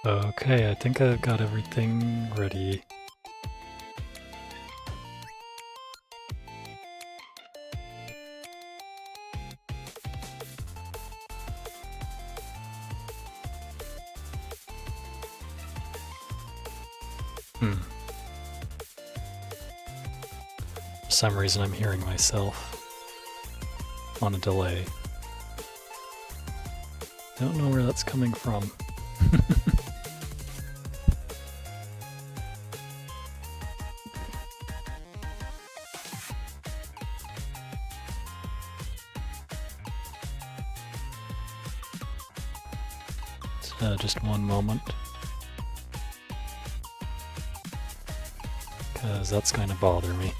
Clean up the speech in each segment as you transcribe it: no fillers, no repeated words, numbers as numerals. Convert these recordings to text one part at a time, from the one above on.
Okay, I think I've got everything ready. For some reason I'm hearing myself on a delay. I don't know where that's coming from. Just one moment. Because that's going to bother me.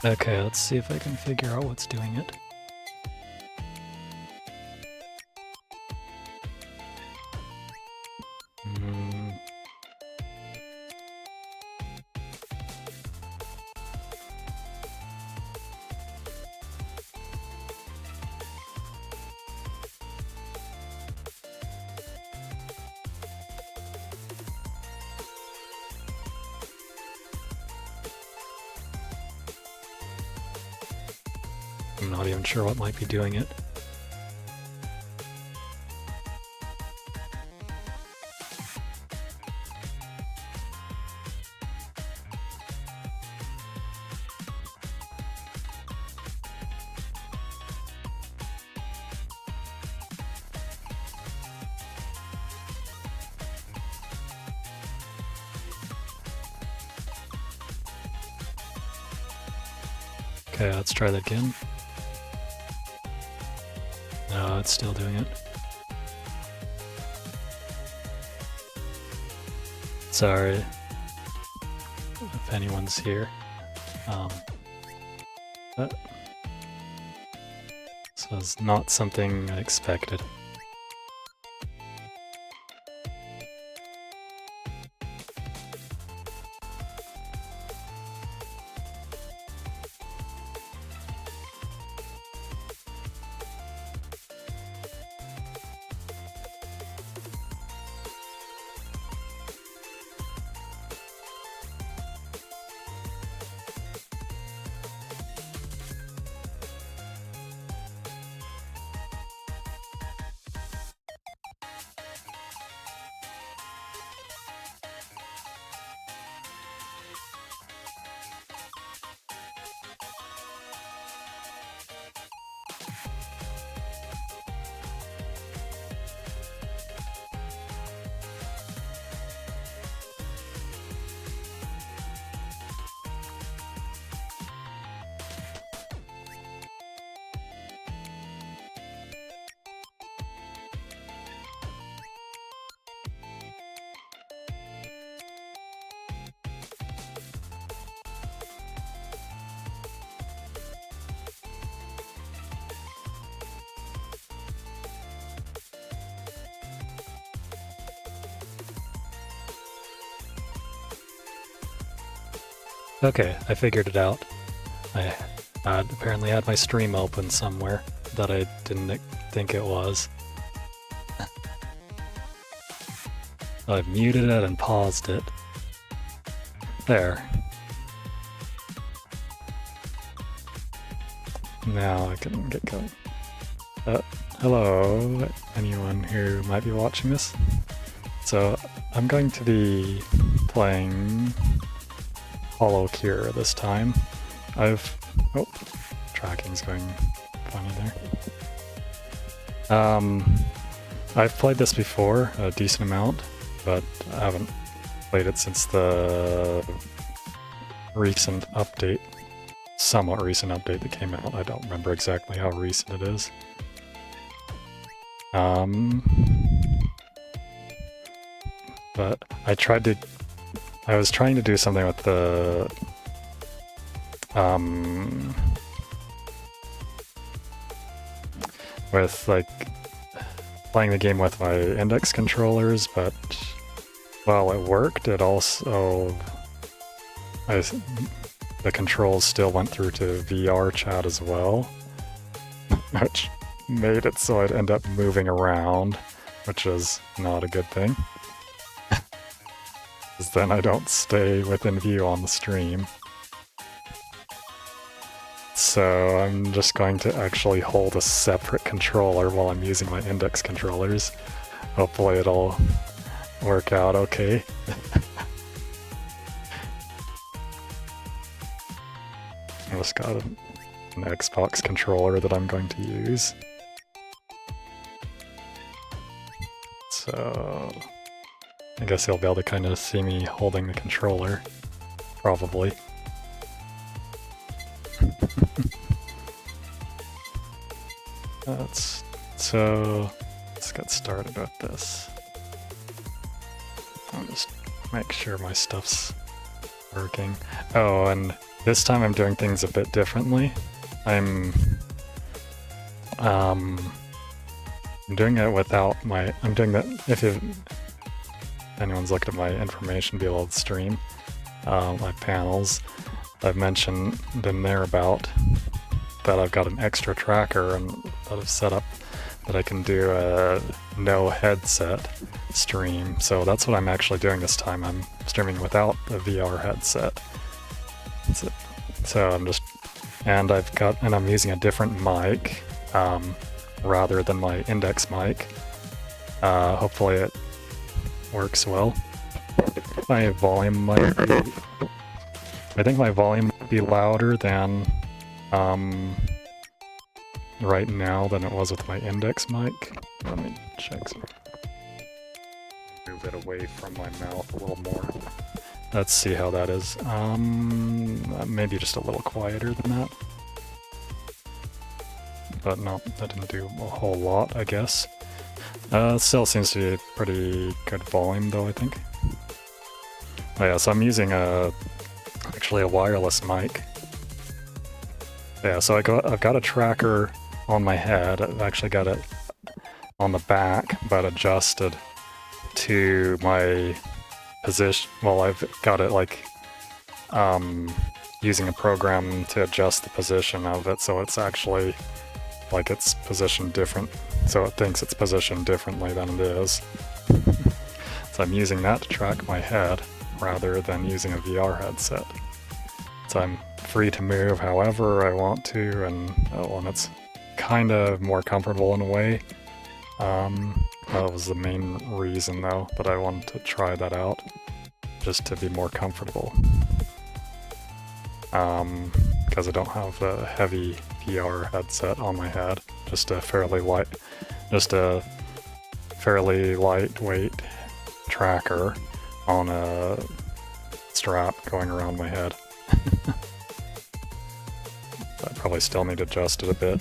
Okay, let's see if I can figure out what's doing it. I'm not even sure what might be doing it. Okay, let's try that again. No, it's still doing it. Sorry if anyone's here. But this was not something I expected. Okay, I figured it out. I I apparently had my stream open somewhere that I didn't think it was. I've muted it and paused it. There. Now I can get going. Hello, anyone who might be watching this. So I'm going to be playing HoloCure this time. Oh, tracking's going funny there. I've played this before, a decent amount, but I haven't played it since the recent update, somewhat recent update that came out. I don't remember exactly how recent it is. But I was trying to do something with the with like playing the game with my index controllers, but while it worked, it also the controls still went through to VR chat as well, which made it so I'd end up moving around, which is not a good thing. Because then I don't stay within view on the stream. So I'm just going to actually hold a separate controller while I'm using my index controllers. Hopefully it'll work out okay. I just got an Xbox controller that I'm going to use. So I guess you'll be able to kind of see me holding the controller, probably. Let's get started with this. I'll just make sure my stuff's working. Oh, and this time I'm doing things a bit differently. I'm doing it without I'm doing that, if anyone's looked at my information below the stream, my panels, I've mentioned in there about that I've got an extra tracker and that I've set up that I can do a no headset stream. So that's what I'm actually doing this time. I'm streaming without a VR headset. So I'm using a different mic rather than my index mic. Hopefully it works well. My volume might be, I think my volume might be louder than right now than it was with my index mic. Let me check some. Move it away from my mouth a little more. Let's see how that is. Maybe just a little quieter than that. But no, that didn't do a whole lot, I guess. Still seems to be a pretty good volume though, I think. Oh yeah, so I'm using actually a wireless mic. Yeah, so I've got a tracker on my head. I've actually got it on the back, but adjusted to my position. Well, I've got it like using a program to adjust the position of it, so it's actually like it's positioned different. So it thinks it's positioned differently than it is. So I'm using that to track my head rather than using a VR headset. So I'm free to move however I want to, and it's kind of more comfortable in a way. That was the main reason though that I wanted to try that out, just to be more comfortable. Because I don't have a heavy VR headset on my head, just a fairly lightweight tracker on a strap going around my head. I probably still need to adjust it a bit.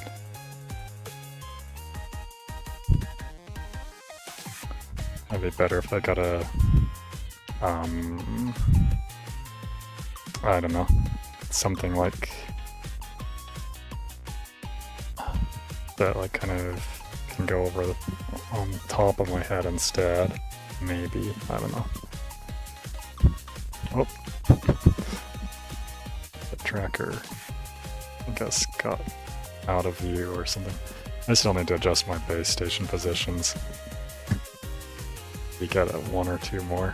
It'd be better if I got a, I don't know, something like that, like kind of can go over on top of my head instead. Maybe, I don't know. Oh, the tracker guess got out of view or something. I still need to adjust my base station positions. We get one or two more.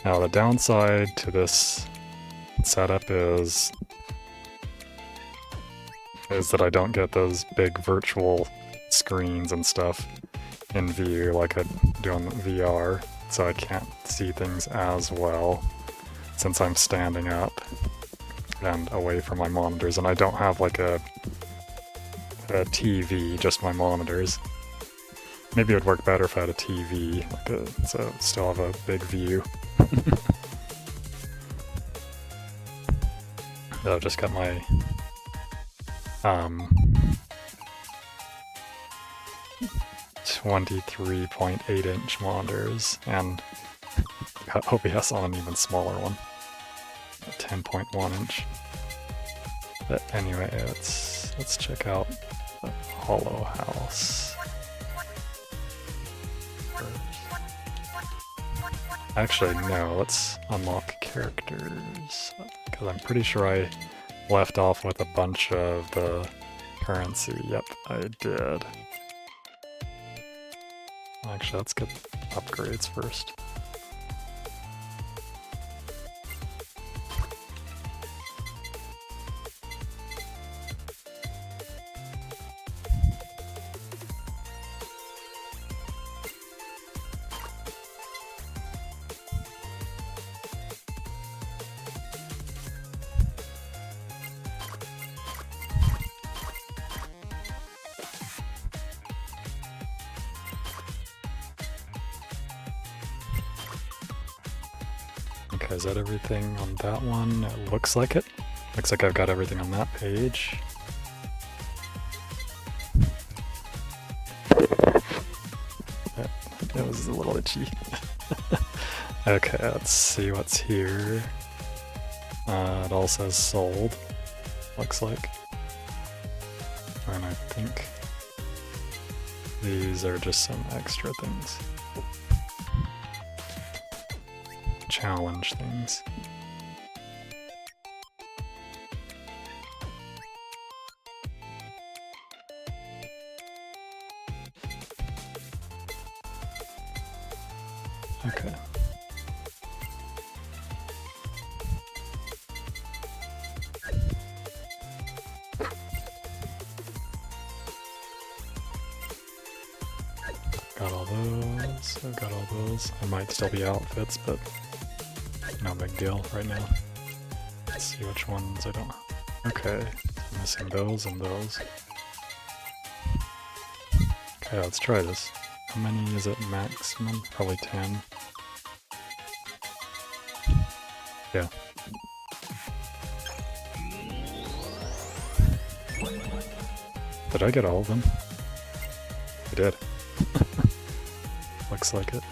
Now the downside to this setup is that I don't get those big virtual screens and stuff in view like I do on VR, so I can't see things as well since I'm standing up and away from my monitors, and I don't have like a TV, just my monitors. Maybe it would work better if I had a TV, so still have a big view. I've just got my 23.8-inch monitors, and got OBS on an even smaller one, a 10.1-inch. But anyway, let's check out the Hollow House first. Actually, no, let's unlock characters, because I'm pretty sure I left off with a bunch of the currency. Yep, I did. Actually, let's get upgrades first. Okay, is that everything on that one? It looks like it. Looks like I've got everything on that page. It was a little itchy. Okay, let's see what's here. It all says sold, looks like. And I think these are just some extra things. Challenge things. Okay. Got all those, I've got all those. I might still be outfits, but no big deal right now. Let's see which ones I don't. Okay, I'm missing those and those. Okay, let's try this. How many is it maximum? Probably 10. Yeah. Did I get all of them? I did. Looks like it.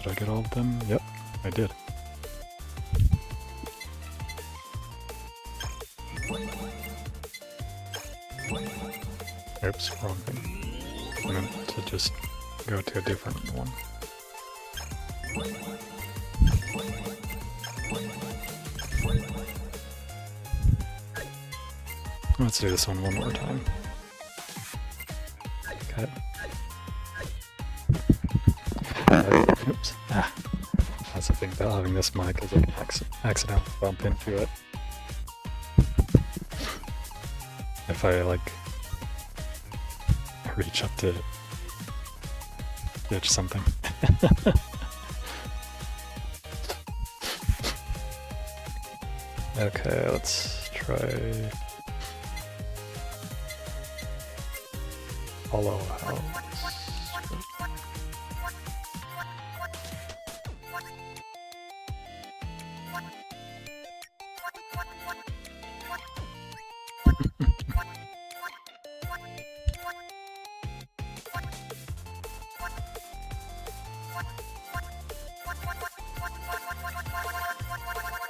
Did I get all of them? Yep, I did. Oops, wrong thing. I meant to just go to a different one. Let's do this one more time. Okay. Oops. Ah. That's the thing about having this mic, is I can accidentally bump into it. If I reach up to ditch something. Okay, let's try Hollow House.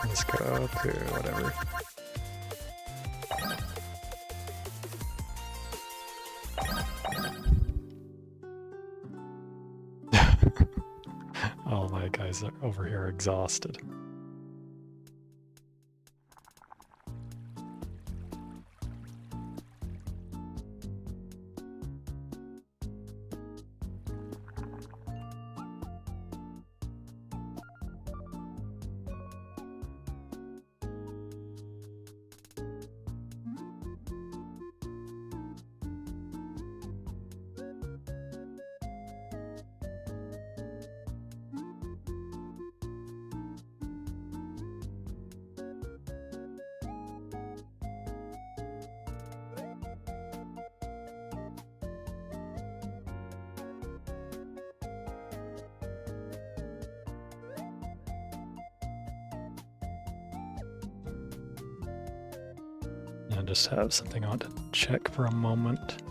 Let's go to whatever. All my guys are over here exhausted. I just have something I want to check for a moment.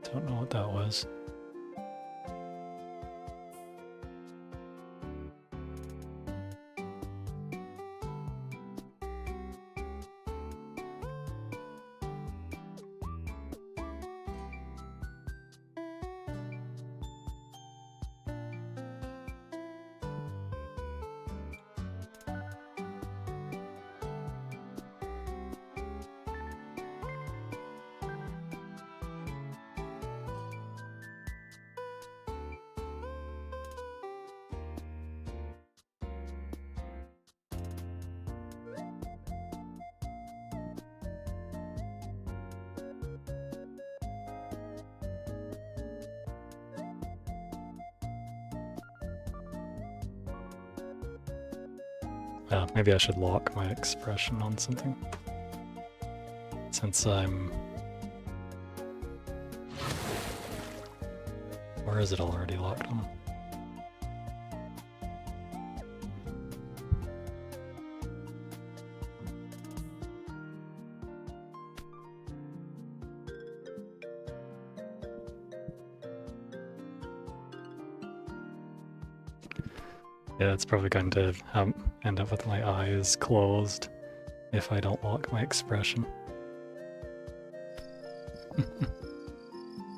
Don't know what that was. Maybe I should lock my expression on something. Since I'm... Or is it already locked on? Yeah, it's probably going to end up with my eyes closed if I don't lock my expression.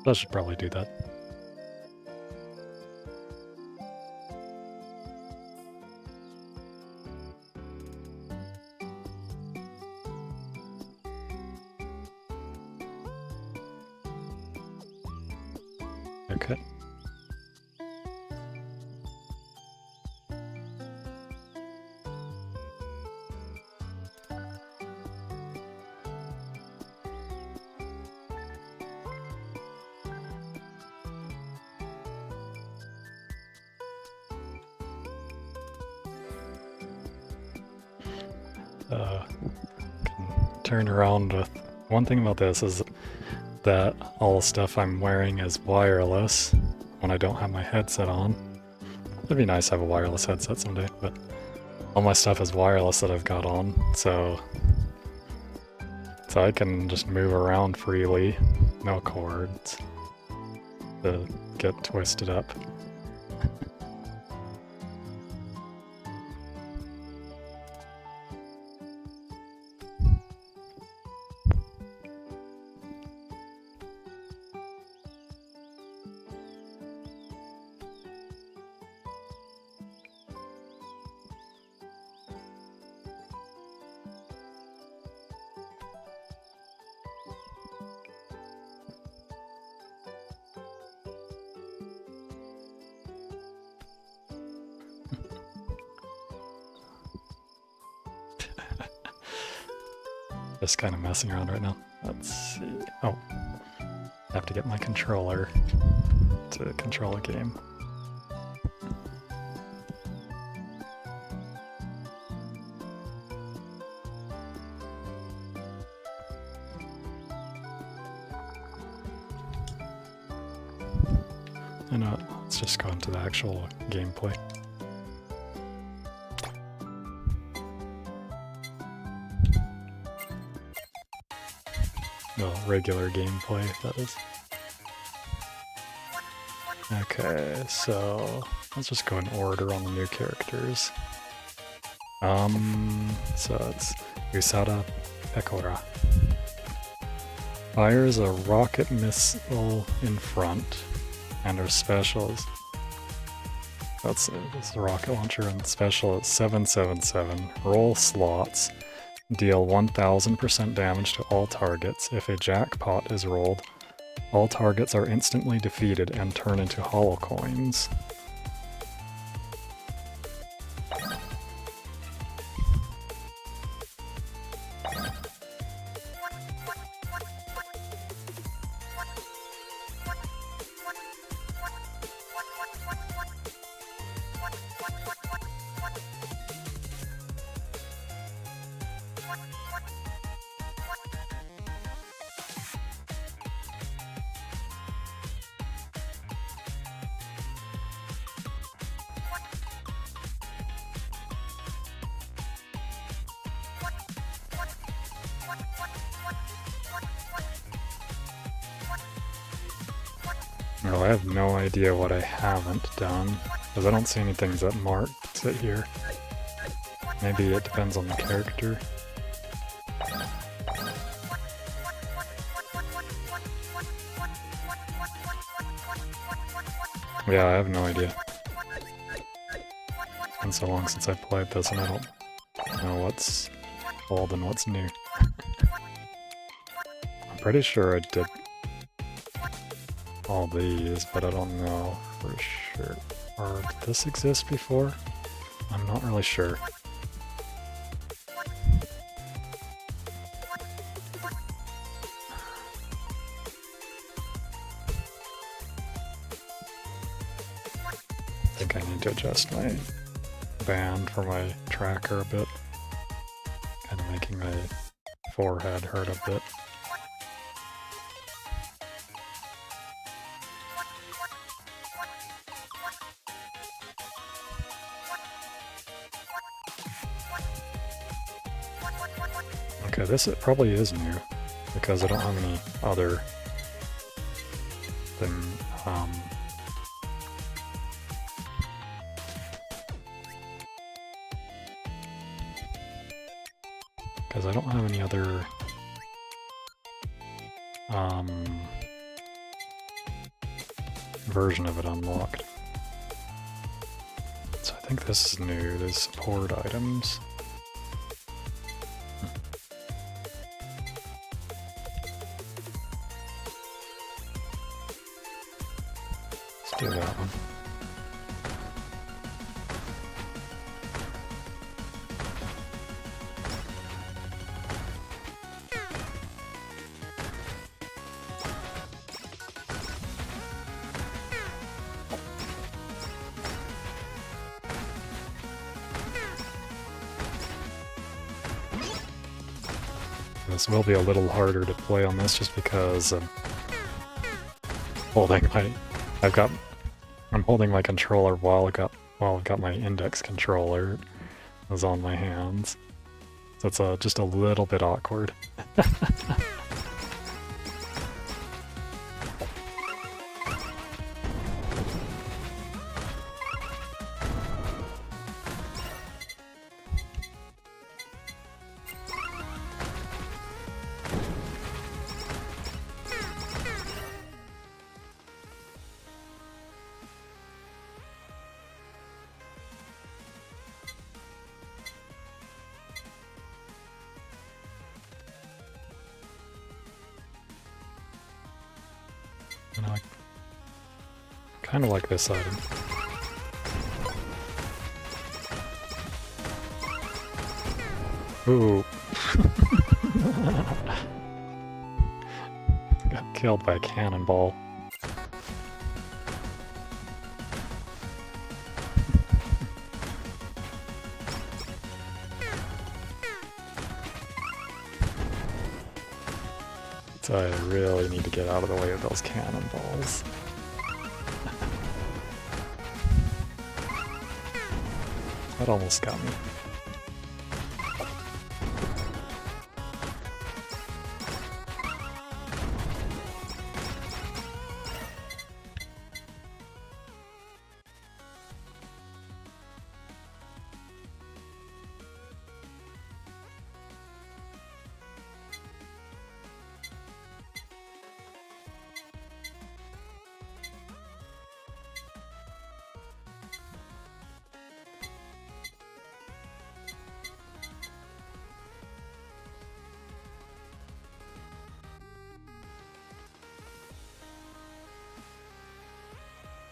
I should probably do that. Okay. Can turn around with... One thing about this is that all the stuff I'm wearing is wireless when I don't have my headset on. It'd be nice to have a wireless headset someday, but all my stuff is wireless that I've got on, so I can just move around freely, no cords to get twisted up. Just kind of messing around right now. Let's see. Oh, I have to get my controller to control a game. And let's just go into the actual gameplay. No, regular gameplay, that is. Okay, so let's just go in order on the new characters. So it's Usada Pecora. Fires a rocket missile in front, and her special is... That's the rocket launcher, and special is 777. Roll slots. Deal 1000% damage to all targets. If a jackpot is rolled, all targets are instantly defeated and turn into holocoins. Well, I have no idea what I haven't done, because I don't see anything that marks it here. Maybe it depends on the character. Yeah, I have no idea. It's been so long since I've played this and I don't know what's old and what's new. I'm pretty sure I did all these, but I don't know for sure. Or did this exist before? I'm not really sure. I think I need to adjust my band for my tracker a bit. Kind of making my forehead hurt a bit. Okay, this probably is new, because I don't have any other thing, because I don't have any other, version of it unlocked. So I think this is new, there's support items. Do that one. This will be a little harder to play on this just because I'm holding my controller while I've got my index controller is on my hands. So it's just a little bit awkward. And I kind of like this item. Ooh. Got killed by a cannonball. So I really need to get out of the way of those cannonballs. That almost got me.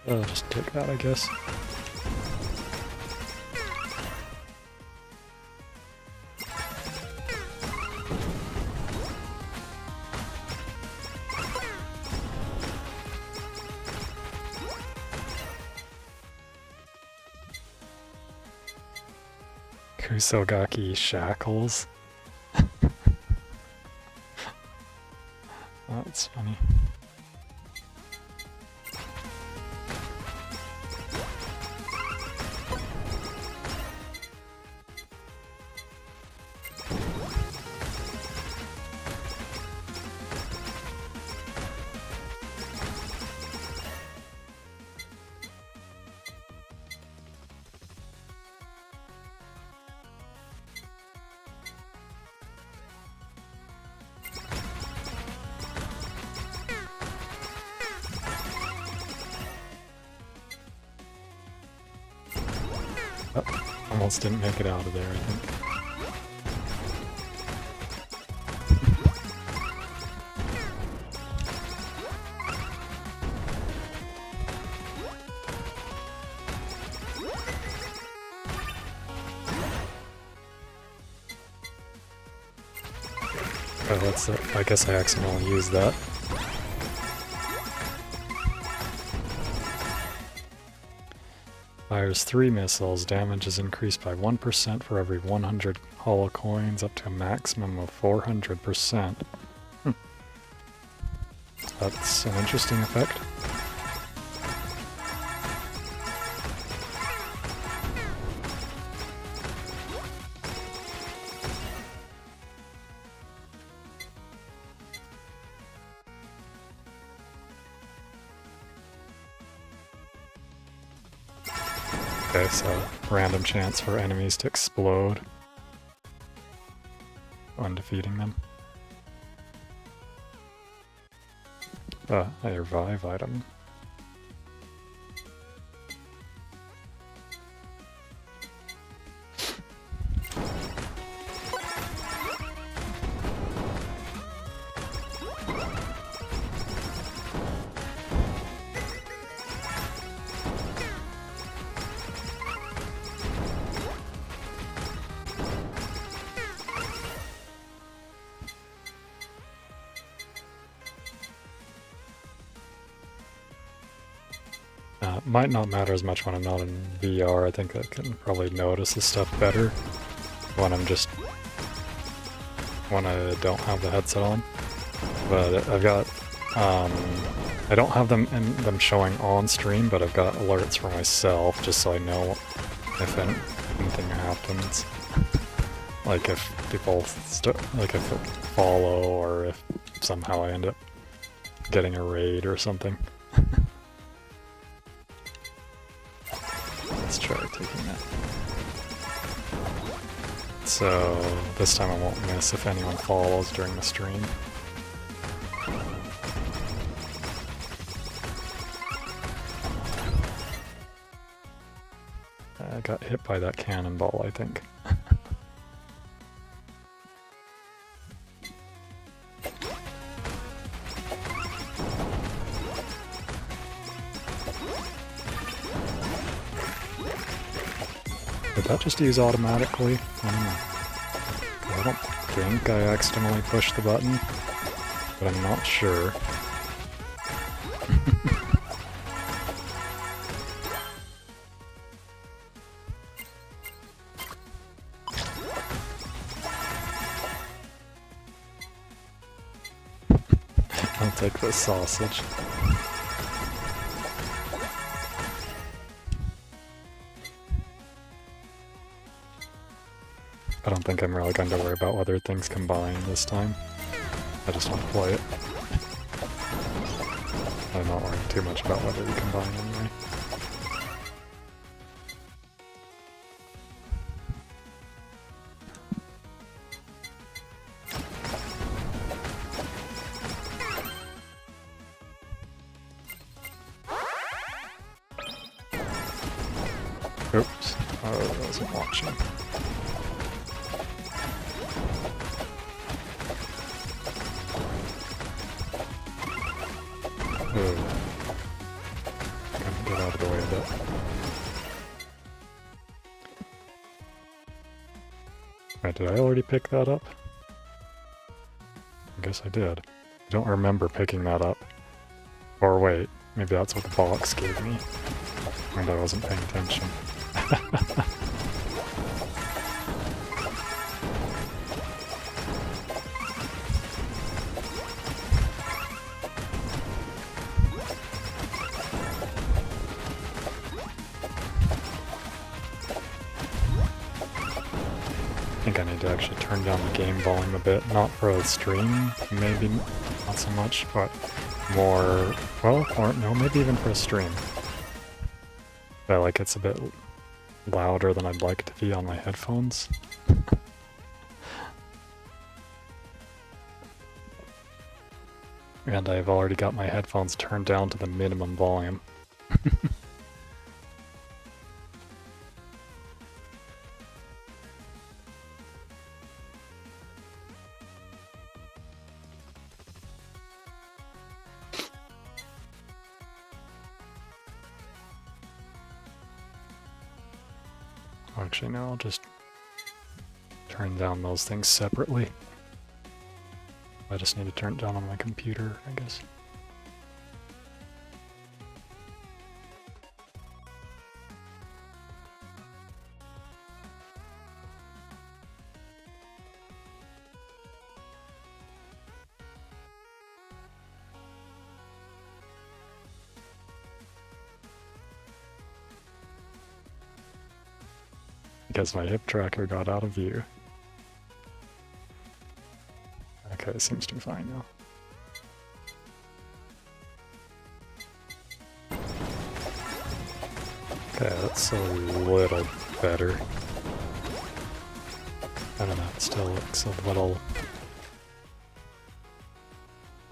I'll just take that, I guess. Kusogaki shackles. That's funny. Oh, almost didn't make it out of there, I think. Oh, that's it. I guess I accidentally used that. Fires 3 missiles. Damage is increased by 1% for every 100 holo coins, up to a maximum of 400%. That's an interesting effect. Okay, so random chance for enemies to explode when defeating them. A revive item. Might not matter as much when I'm not in VR. I think I can probably notice this stuff better when I don't have the headset on. But I've got, I don't have them showing on stream, but I've got alerts for myself just so I know if anything happens. Like if people if it follow, or if somehow I end up getting a raid or something. Let's try taking that. So this time I won't miss if anyone follows during the stream. I got hit by that cannonball, I think. Did that just use automatically? I don't know. I don't think I accidentally pushed the button, but I'm not sure. I'll take this sausage. I don't think I'm really going to worry about whether things combine this time. I just want to play it. I'm not worrying too much about whether you combine anyway. Oops. Oh, I wasn't watching. Oh. Gotta get out of the way a bit. Wait, did I already pick that up? I guess I did. I don't remember picking that up. Or wait, maybe that's what the box gave me. And I wasn't paying attention. I think I need to actually turn down the game volume a bit, not for the stream, maybe not so much, but more, well, or no, maybe even for a stream. I feel like it's a bit louder than I'd like it to be on my headphones. And I've already got my headphones turned down to the minimum volume. Actually, no, I'll just turn down those things separately. I just need to turn it down on my computer, I guess. Because my hip tracker got out of view. Okay, it seems to be fine now. Okay, that's a little better. I don't know, it still looks a little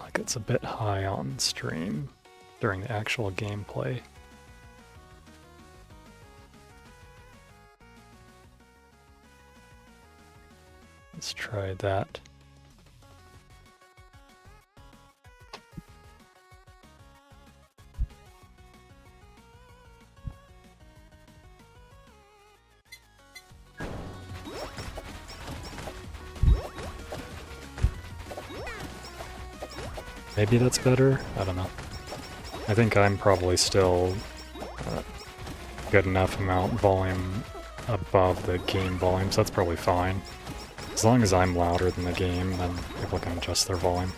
like it's a bit high on stream during the actual gameplay. Let's try that. Maybe that's better? I don't know. I think I'm probably still good enough amount volume above the game volume, so that's probably fine. As long as I'm louder than the game, then people can adjust their volume.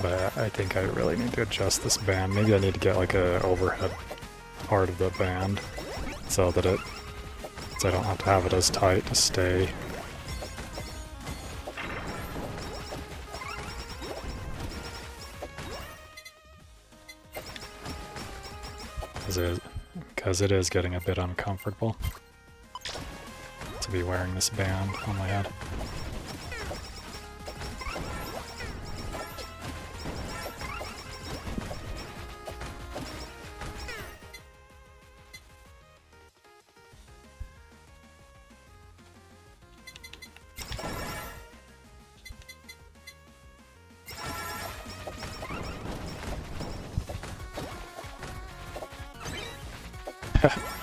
But I think I really need to adjust this band. Maybe I need to get like a overhead part of the band so that I don't have to have it as tight to stay. Because it is getting a bit uncomfortable to be wearing this band on my head.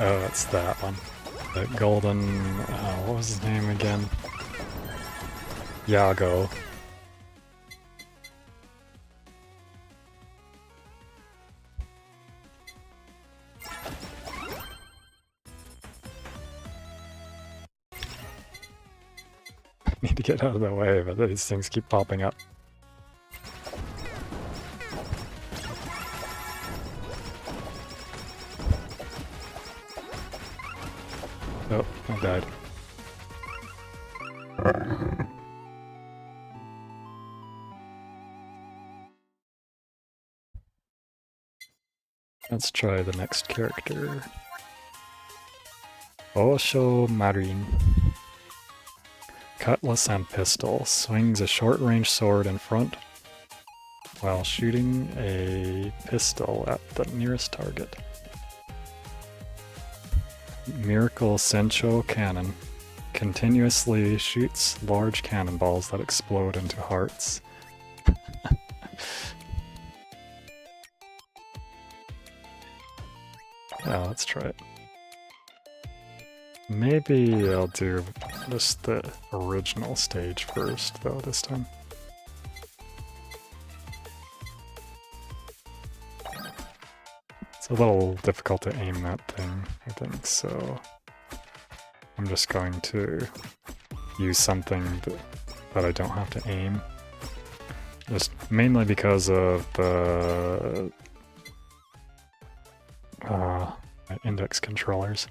Oh, it's that one. The golden... what was his name again? Yago. I need to get out of the way, but these things keep popping up. Oh, I died. Let's try the next character. Osho Marin. Cutlass and pistol. Swings a short-range sword in front while shooting a pistol at the nearest target. Miracle Sencho Cannon. Continuously shoots large cannonballs that explode into hearts. Yeah, let's try it. Maybe I'll do just the original stage first, though, this time. It's a little difficult to aim that thing, I think, so I'm just going to use something that I don't have to aim. Just mainly because of the my index controllers.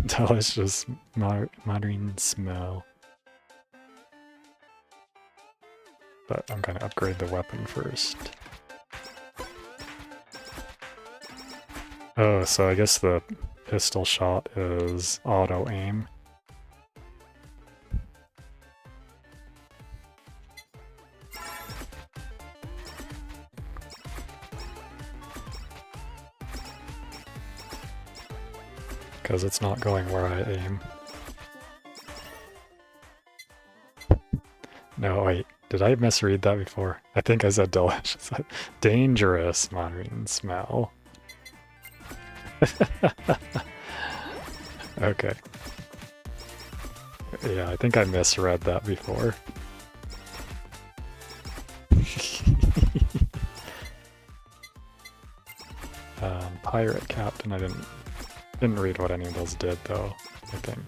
Delicious marine smell. But I'm gonna upgrade the weapon first. Oh, so I guess the pistol shot is auto aim. Because it's not going where I aim. No, wait. Did I misread that before? I think I said delicious. Dangerous marine smell. Okay. Yeah, I think I misread that before. Pirate Captain, I didn't read what any of those did, though, I think.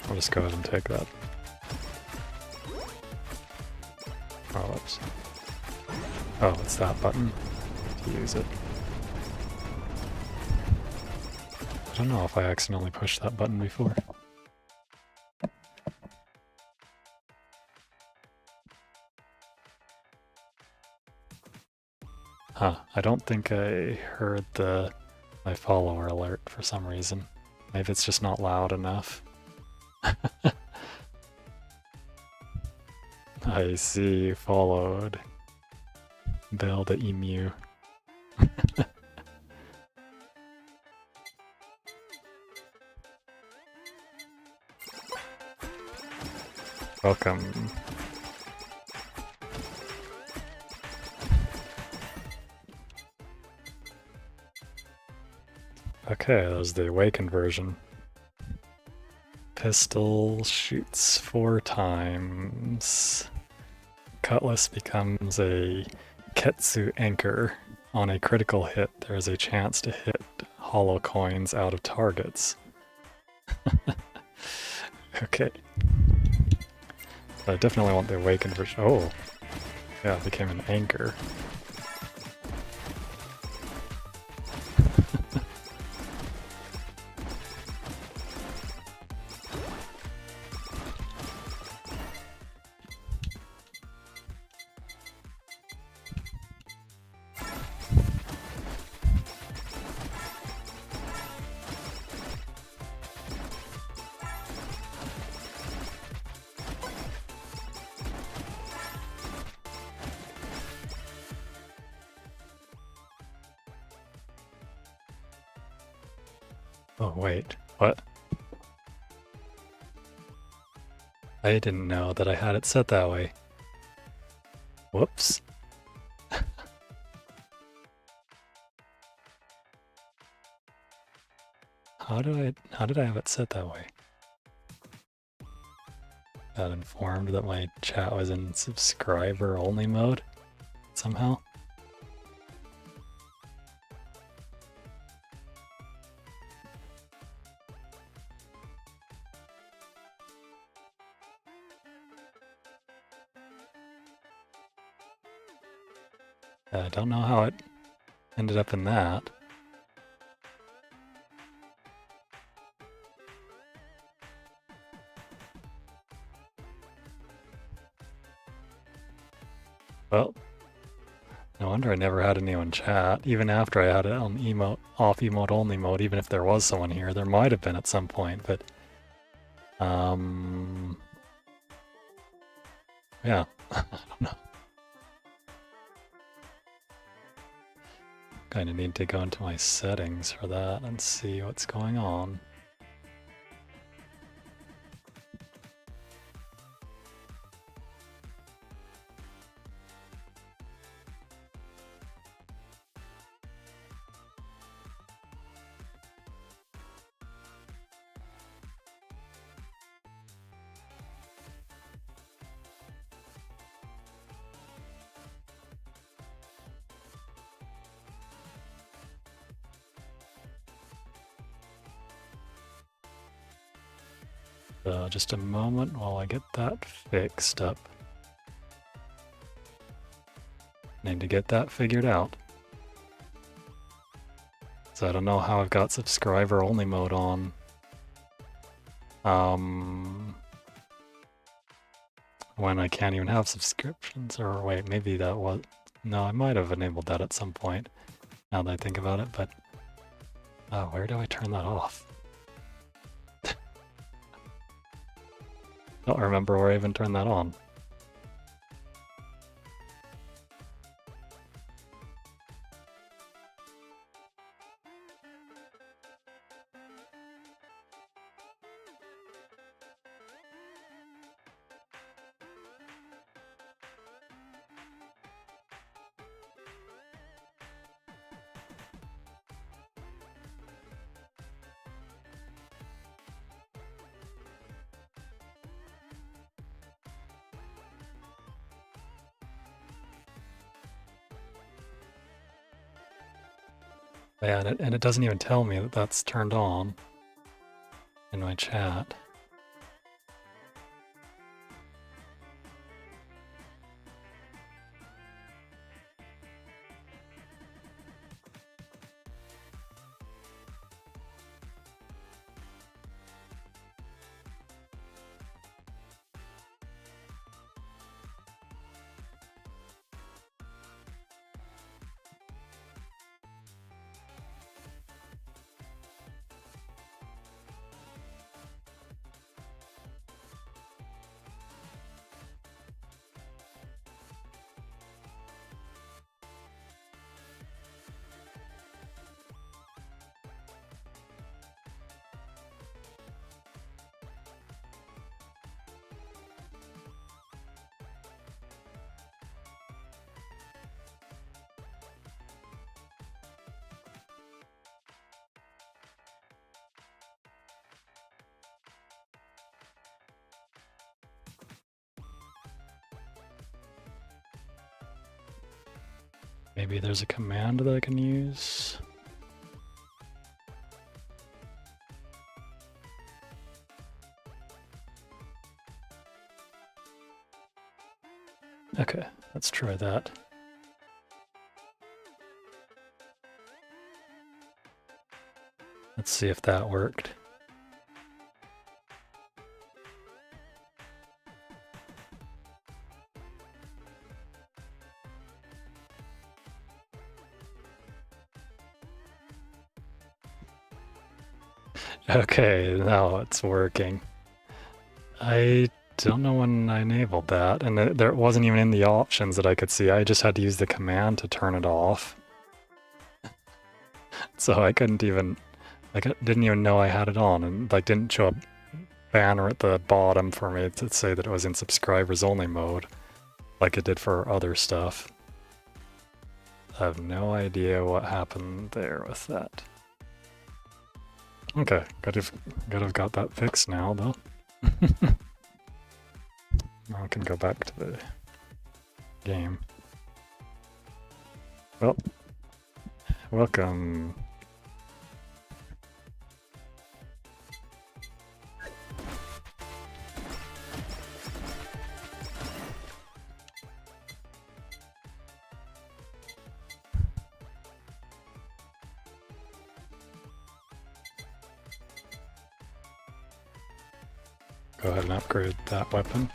I'll just go ahead and take that. Oh, oops. Oh, it's that button to use it. I don't know if I accidentally pushed that button before. Huh, I don't think I heard my follower alert for some reason. Maybe it's just not loud enough. I see you followed. Bill the emu. Welcome. Okay, there's the awakened version. Pistol shoots 4 times. Cutlass becomes a Ketsu anchor. On a critical hit, there is a chance to hit hollow coins out of targets. Okay. I definitely want the awakened version. Oh, yeah, it became an anchor. Oh, wait, what? I didn't know that I had it set that way. Whoops. How did I have it set that way? Got informed that my chat was in subscriber only mode somehow. I don't know how it ended up in that. Well, no wonder I never had anyone chat. Even after I had it on emote, off emote only mode, even if there was someone here, there might have been at some point, but yeah, I don't know. Kind of need to go into my settings for that and see what's going on. Just a moment while I get that fixed up. Need to get that figured out. So I don't know how I've got subscriber only mode on. When I can't even have subscriptions, or wait, maybe that was, no, I might have enabled that at some point, now that I think about it, but where do I turn that off? Don't remember where I even turned that on. Yeah, and it doesn't even tell me that that's turned on in my chat. Maybe there's a command that I can use. Okay, let's try that. Let's see if that worked. Okay, now it's working. I don't know when I enabled that, and there wasn't even in the options that I could see. I just had to use the command to turn it off. So I couldn't even, didn't even know I had it on, and like didn't show a banner at the bottom for me to say that it was in subscribers only mode, like it did for other stuff. I have no idea what happened there with that. Okay, gotta have got that fixed now though. Now I can go back to the game. Well, welcome. go ahead and upgrade that weapon.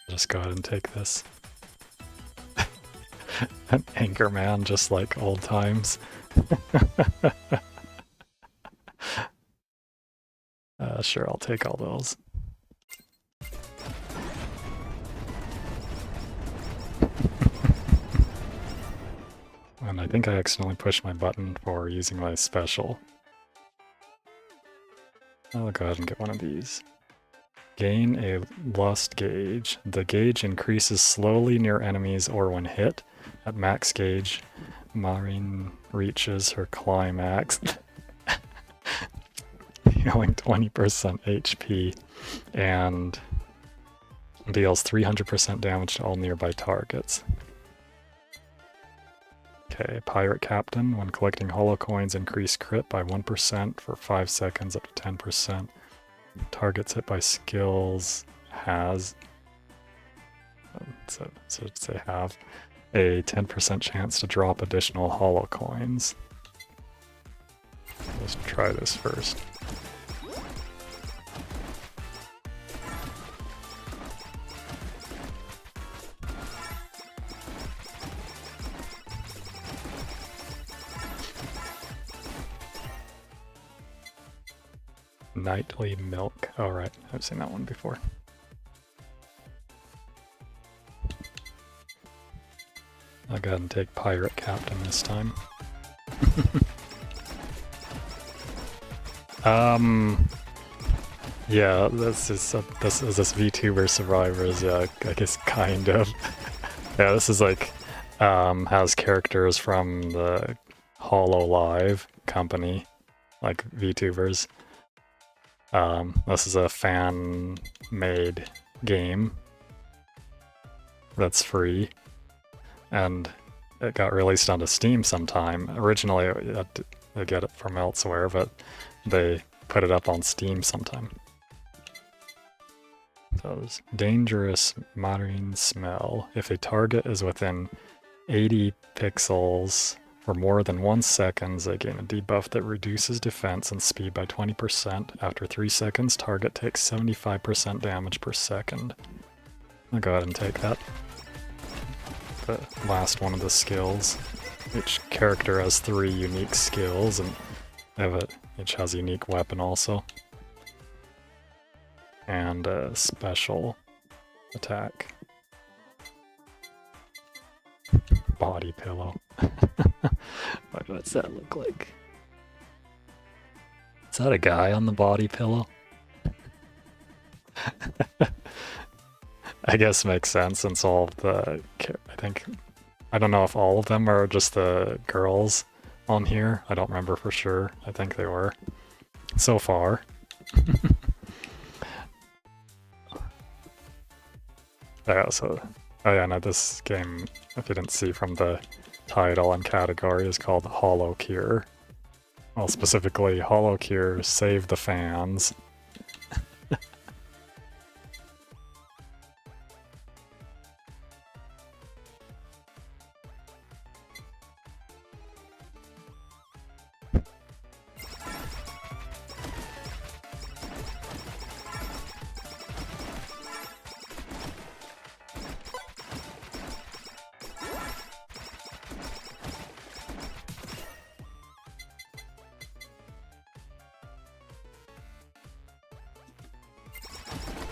Just go ahead and take this. An anchor man, just like old times. Sure, I'll take all those. And I think I accidentally pushed my button for using my special. I'll go ahead and get one of these. Gain a lust gauge. The gauge increases slowly near enemies or when hit. At max gauge, Marin reaches her climax, healing 20% HP and deals 300% damage to all nearby targets. Okay, Pirate Captain. When collecting holo coins, increase crit by 1% for 5 seconds up to 10%. Targets hit by skills has, so say have, a 10% chance to drop additional holo coins. Let's try this first. Nightly Milk. Oh, right. I've seen that one before. I'll go ahead and take Pirate Captain this time. Yeah, this is VTuber Survivors. Yeah, I guess kind of. Yeah, this is like has characters from the HoloLive company, like VTubers. This is a fan-made game that's free, and it got released onto Steam sometime. Originally, I had to get it from elsewhere, but they put it up on Steam sometime. So there's dangerous marine smell. If a target is within 80 pixels for more than 1 second, they gain a debuff that reduces defense and speed by 20%. After 3 seconds, target takes 75% damage per second. I'll go ahead and take that. The last one of the skills. Each character has 3 unique skills, and each has a unique weapon also. And a special attack. Body pillow. What's that look like? Is that a guy on the body pillow? I guess makes sense since all of the... I don't know if all of them are just the girls on here. I don't remember for sure. I think they were. So far. Yeah, so... Oh yeah, no, this game, if you didn't see from the title and category, is called HoloCure. Well, specifically, HoloCure Save the Fans.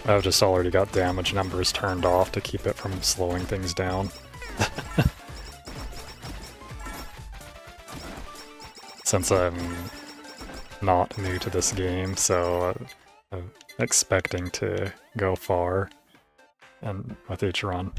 I've just already got damage numbers turned off to keep it from slowing things down. Since I'm not new to this game, so I'm expecting to go far and with each run.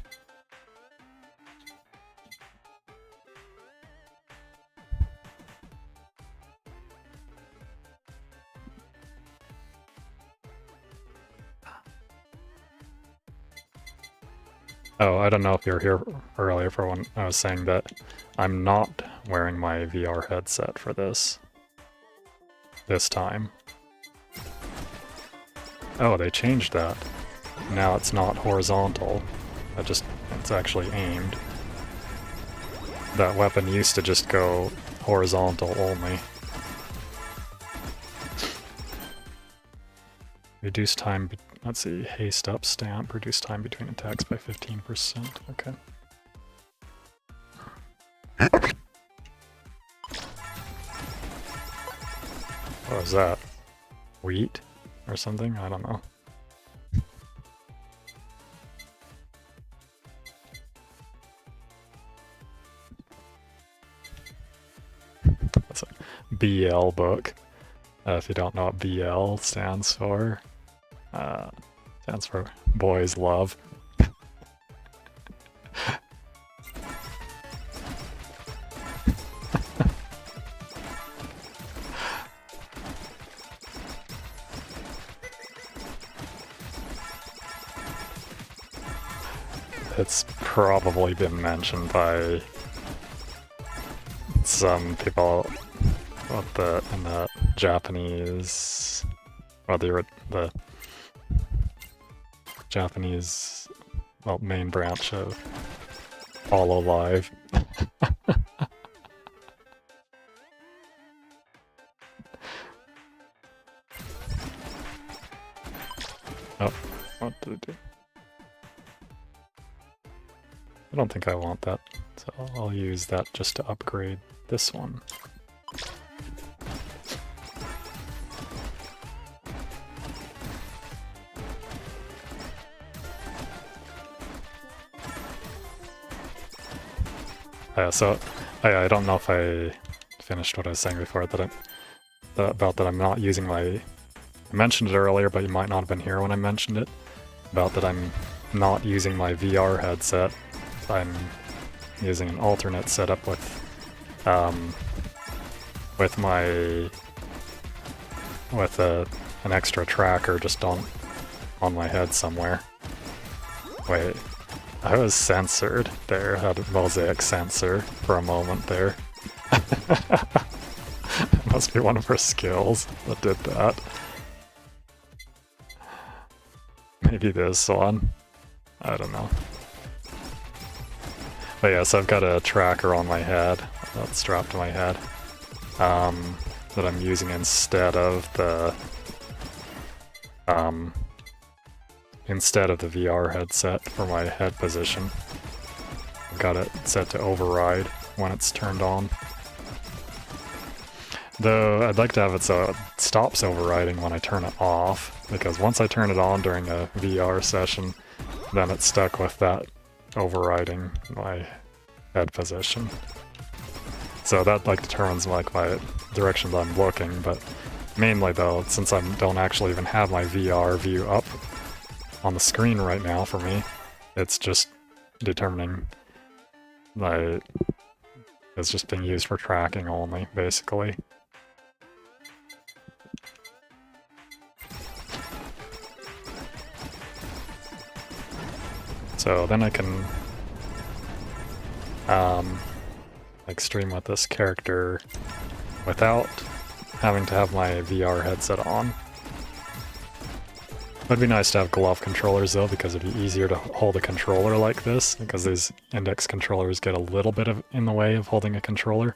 Oh, I don't know if you were here earlier for when I was saying that I'm not wearing my VR headset for this time. Oh, they changed that. Now it's not horizontal. It's actually aimed. That weapon used to just go horizontal only. Reduce time, let's see, haste up stamp, reduce time between attacks by 15%, okay. What was that? Wheat? Or something? I don't know. That's a BL book. If you don't know what BL stands for Boys Love. It's probably been mentioned by some people in the Japanese, or the Japanese, well, main branch of HoloLive. Oh, what did it do? I don't think I want that, so I'll use that just to upgrade this one. I don't know if I finished what I was saying before, about that I'm not using my... I mentioned it earlier, but you might not have been here when I mentioned it, about that I'm not using my VR headset. I'm using an alternate setup with an extra tracker just on my head somewhere. Wait, I was censored there. I had a mosaic sensor for a moment there. It must be one of her skills that did that. Maybe this one. I don't know. But yes, I've got a tracker on my head, that's strapped to my head, that I'm using instead of the VR headset for my head position. I've got it set to override when it's turned on. Though I'd like to have it so it stops overriding when I turn it off, because once I turn it on during a VR session, then it's stuck with that overriding my head position. So that determines my direction that I'm looking, but mainly though, since I don't actually even have my VR view up on the screen right now for me, it's just determining it's just being used for tracking only, basically. So then I can stream with this character without having to have my VR headset on. It'd be nice to have glove controllers though, because it'd be easier to hold a controller like this, because these index controllers get a little bit in the way of holding a controller.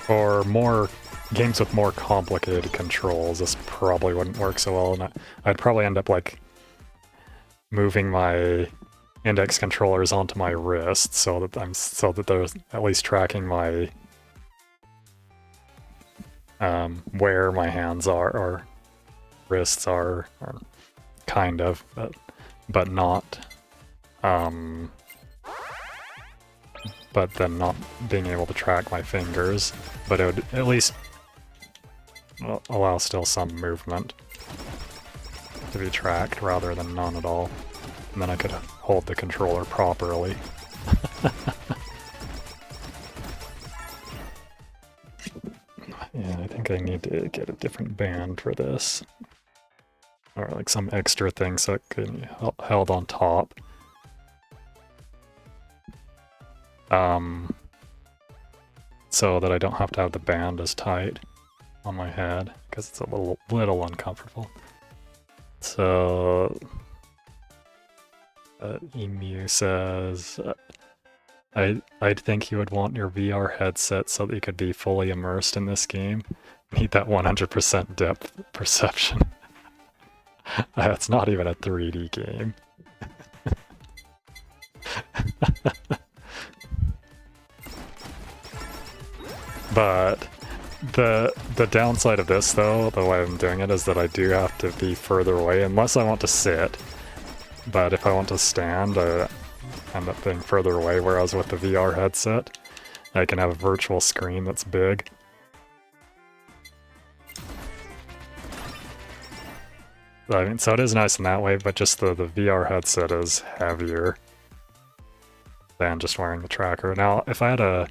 For more games with more complicated controls, this probably wouldn't work so well, and I'd probably end up moving my index controllers onto my wrist so that they're at least tracking my where my hands are or wrists are, or kind of, but not but then not being able to track my fingers, but it would at least allow still some movement to be tracked rather than none at all. And then I could hold the controller properly. Yeah, I think I need to get a different band for this. Or some extra thing so it can be held on top. so that I don't have to have the band as tight on my head, because it's a little uncomfortable. So Emu says, I'd think you would want your VR headset so that you could be fully immersed in this game. Need that 100% depth perception. It's not even a 3D game. But the downside of this, though, the way I'm doing it, is that I do have to be further away, unless I want to sit. But if I want to stand, I end up being further away, whereas with the VR headset, I can have a virtual screen that's big. I mean, so it is nice in that way, but just the VR headset is heavier than just wearing the tracker. Now, if I had a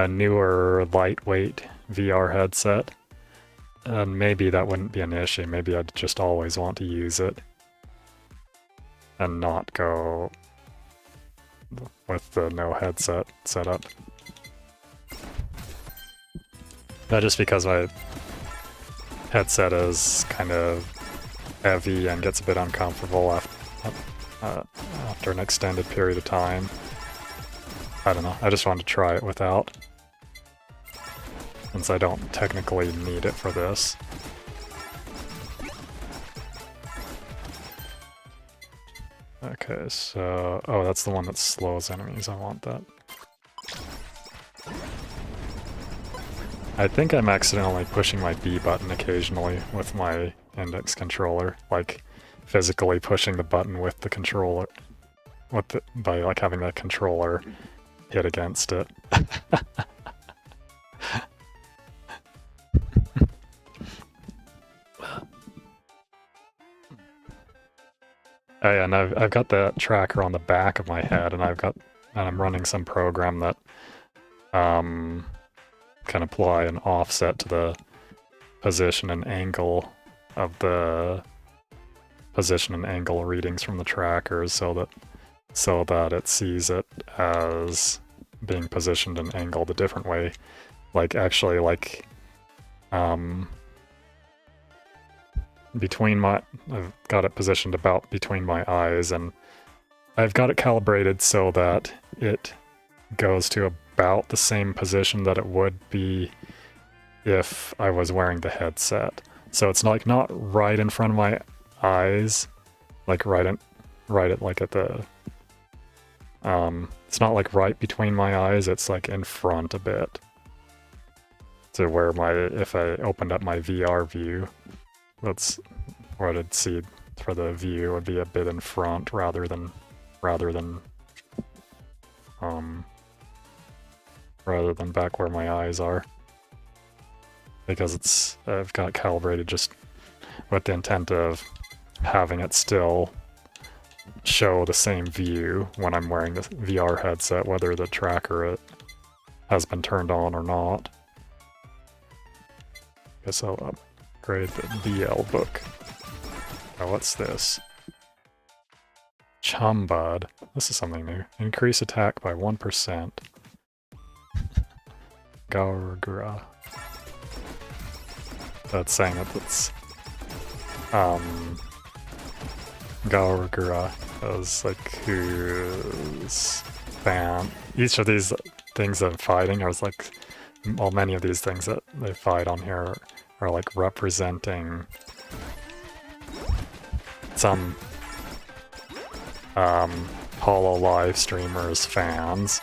newer, lightweight VR headset, maybe that wouldn't be an issue. Maybe I'd just always want to use it and not go with the no headset setup. But just because my headset is kind of heavy and gets a bit uncomfortable after an extended period of time. I don't know, I just wanted to try it without, since I don't technically need it for this. Okay, so... oh, that's the one that slows enemies, I want that. I think I'm accidentally pushing my B button occasionally with my index controller, like physically pushing the button with the controller, by like having the controller hit against it. Oh yeah, and I've got the tracker on the back of my head, and I'm running some program that can apply an offset to the position and angle of the position and angle readings from the trackers, so that it sees it as being positioned and angled a different way. Like actually, like I've got it positioned about between my eyes, and I've got it calibrated so that it goes to about the same position that it would be if I was wearing the headset. So it's like not right in front of my eyes, like right at like at the it's not like right between my eyes, it's like in front a bit. To where if I opened up my VR view, that's what I'd see for the view would be a bit in front rather than back where my eyes are. Because I've got it calibrated just with the intent of having it still show the same view when I'm wearing the VR headset, whether the tracker has been turned on or not. Guess I'll upgrade the BL book. Now what's this? Chumbud. This is something new. Increase attack by 1%. Gaurgura. That's saying that it's Gaurgura is like who's fan. Each of these things that I'm fighting are like, well, many of these things that they fight on here are like representing some Holo live streamers fans.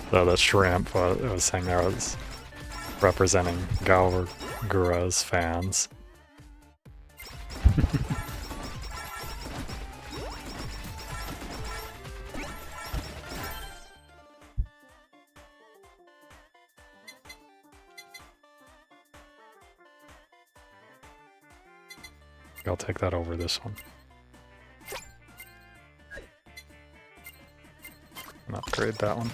So the shrimp, what it was saying there was representing Gaurgura's fans. I'll take that over this one. And upgrade that one.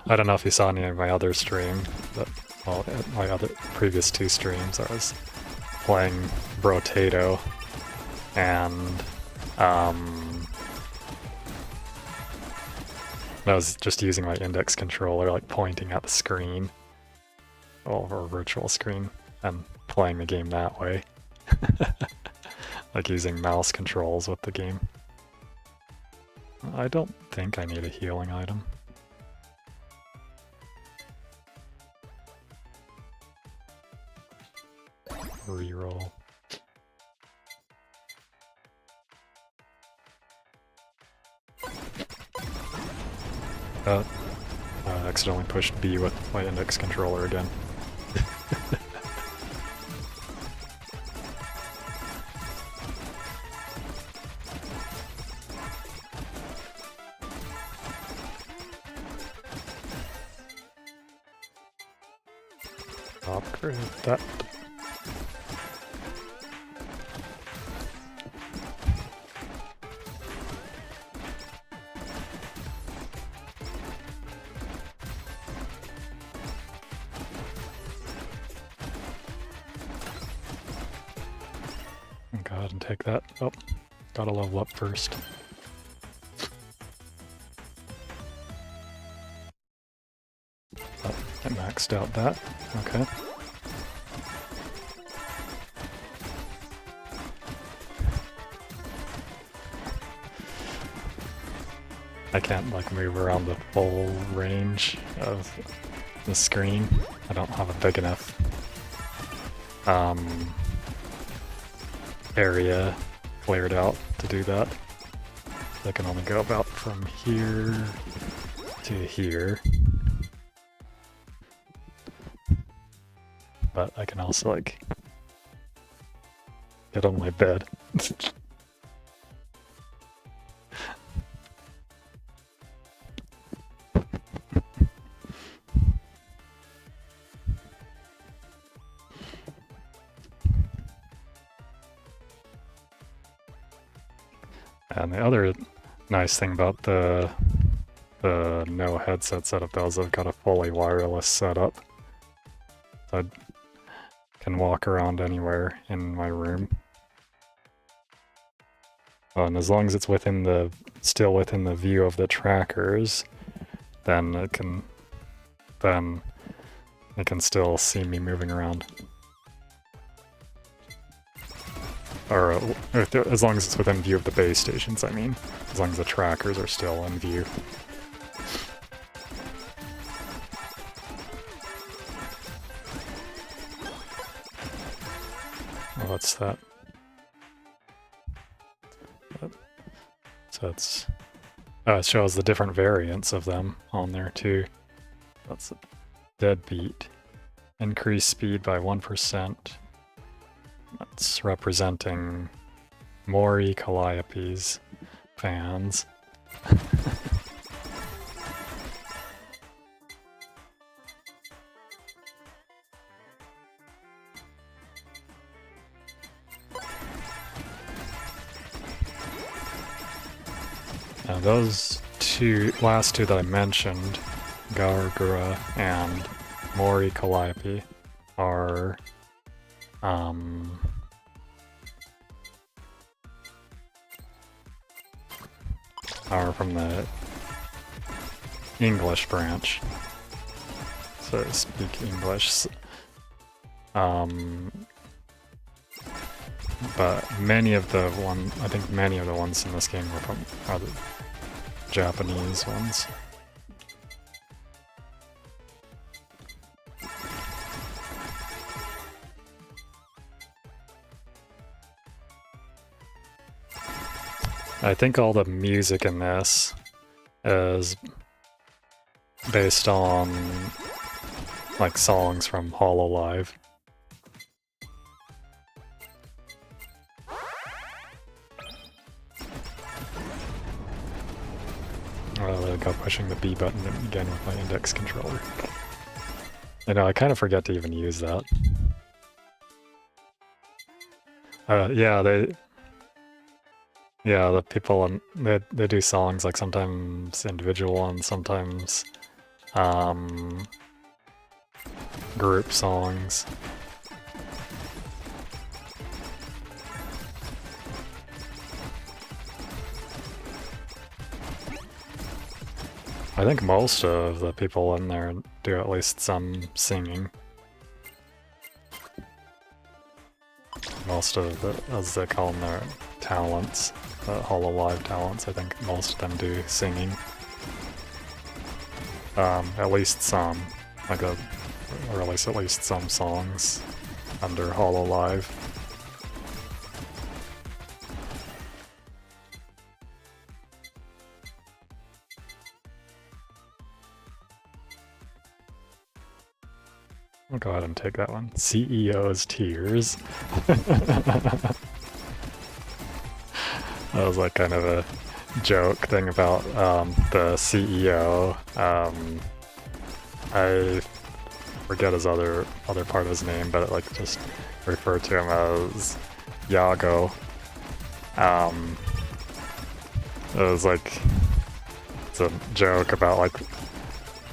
I don't know if you saw any of my other stream, but well, my other previous two streams, I was playing Brotato, and I was just using my index controller, like pointing at the screen, over a virtual screen, and playing the game that way. Like using mouse controls with the game. I don't think I need a healing item. Reroll. I accidentally pushed B with my index controller again. Upgrade that. Go ahead and take that. Oh, gotta level up first. Oh, I maxed out that. Okay. I can't like move around the full range of the screen. I don't have a big enough area cleared out to do that. I can only go about from here to here. But I can also like get on my bed. And the other nice thing about the no headset setup is I've got a fully wireless setup. So I can walk around anywhere in my room. And as long as it's still within the view of the trackers, then it can still see me moving around. Or as long as it's within view of the base stations, I mean. As long as the trackers are still in view. Oh, what's that? So it's... it shows the different variants of them on there too. That's a deadbeat. Increase speed by 1%. That's representing Mori Calliope's fans. Now those last two that I mentioned, Gargura and Mori Calliope, are from the English branch, so to speak English. But many of the ones in this game are the Japanese ones. I think all the music in this is based on like songs from HoloLive. I got pushing the B button again with my index controller. I know, I kind of forget to even use that. Yeah, the people, they do songs, like sometimes individual ones, sometimes group songs. I think most of the people in there do at least some singing. Most of the, as they call them, their talents, the HoloLive talents, I think most of them do singing. At least some, like or release at least some songs under HoloLive. I'll go ahead and take that one. CEO's tears. That was like kind of a joke thing about the CEO. I forget his other part of his name, but it like just referred to him as Yago. It was like it's a joke about like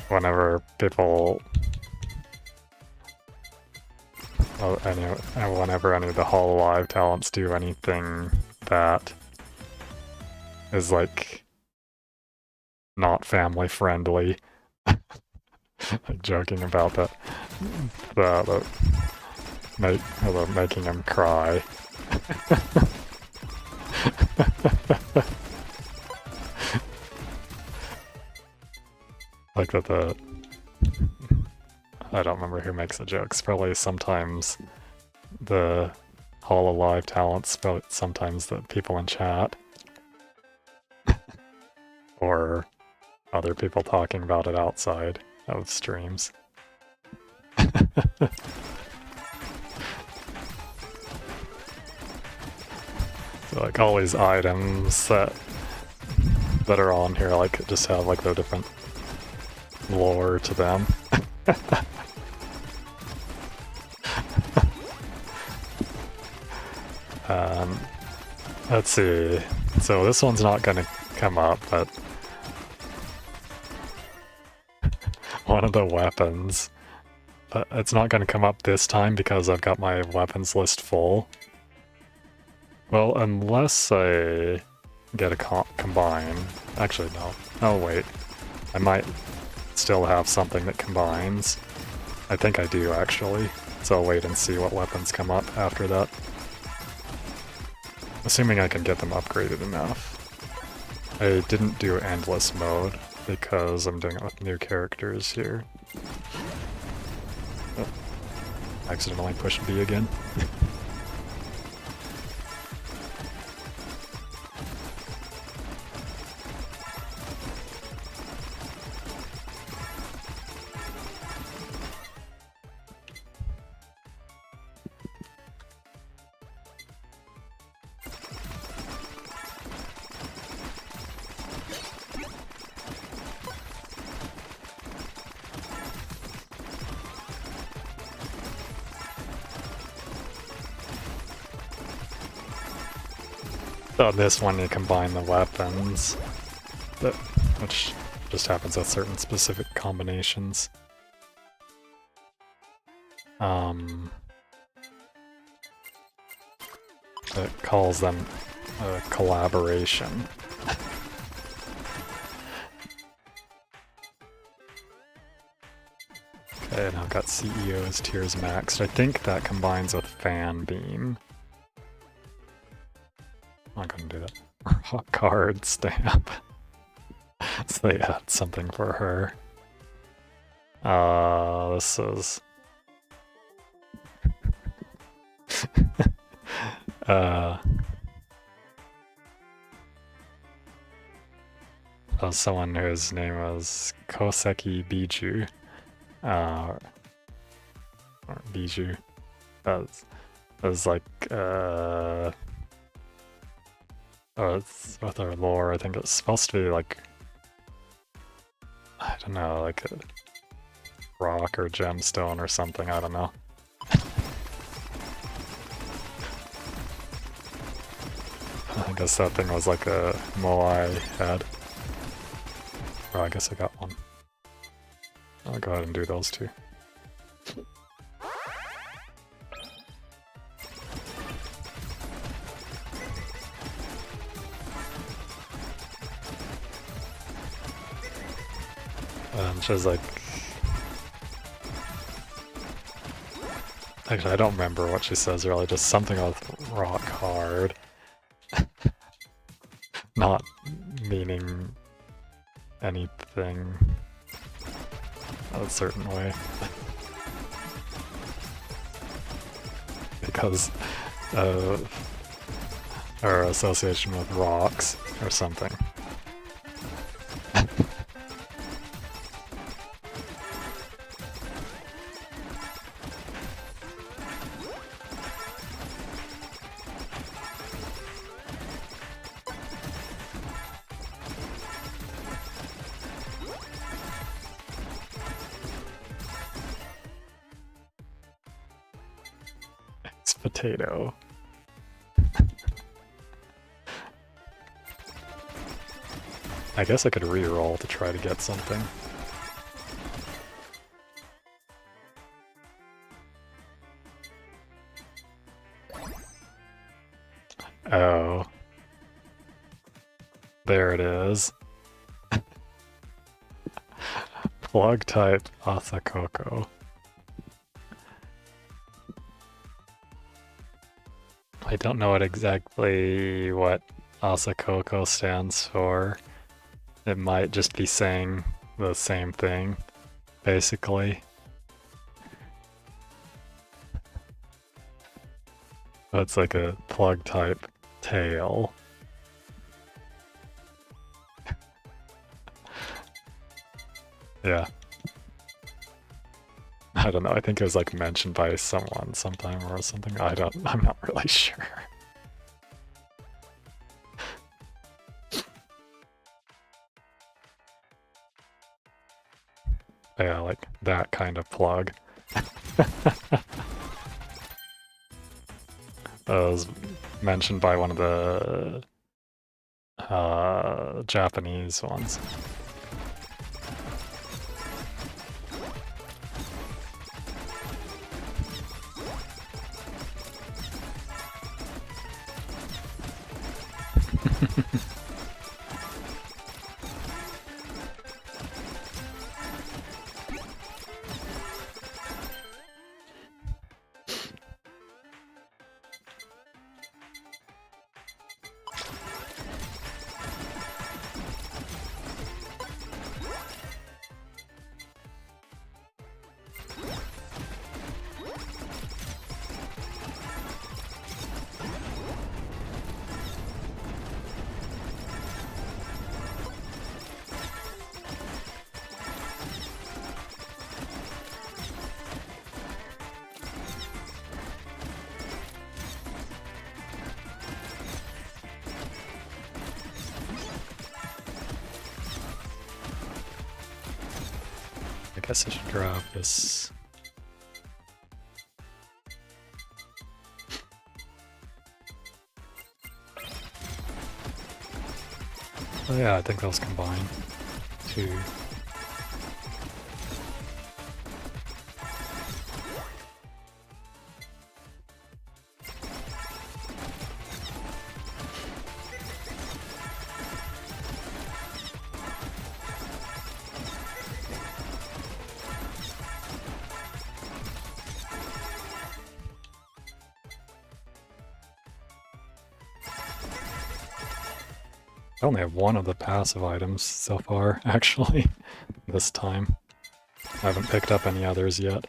whenever people whenever any of the HoloLive talents do anything that is like not family friendly, like joking about that, making him cry. Like that I don't remember who makes the jokes. Probably sometimes the HoloLive talents, but sometimes the people in chat. Or other people talking about it outside of streams. So like all these items that are on here like just have like the different lore to them. Let's see. So this one's not gonna come up, but one of the weapons. But it's not gonna come up this time because I've got my weapons list full. Well, unless I get a combine. Actually, no. Oh, wait. I might still have something that combines. I think I do, actually. So I'll wait and see what weapons come up after that. Assuming I can get them upgraded enough. I didn't do endless mode because I'm doing it with new characters here. Oh, accidentally pushed B again. On this one you combine the weapons, which just happens with certain specific combinations. It calls them a collaboration. Okay, now I've got CEO's tiers maxed. I think that combines with Fan Beam. I'm not gonna do that. Card stamp. So they add something for her. This is... someone whose name was Koseki Biju. Or Biju. That was like, oh, it's with our lore. I think it's supposed to be like, I don't know, like a rock or gemstone or something, I don't know. I guess that thing was like a Moai head. Oh, I guess I got one. I'll go ahead and do those two. And she's like... Actually, I don't remember what she says really, just something with rock hard. Not meaning anything a certain way. Because or association with rocks or something. It's potato. I guess I could re-roll to try to get something. Oh. There it is. Plug type Asakoko. I don't know exactly what Asakoko stands for. It might just be saying the same thing, basically. It's like a plug type tail. Yeah. I don't know, I think it was like mentioned by someone sometime or something. I'm not really sure. Yeah, like that kind of plug. That was mentioned by one of the Japanese ones. I guess I should grab this. Oh yeah, I think those combine too. I only have one of the passive items so far, actually, this time. I haven't picked up any others yet.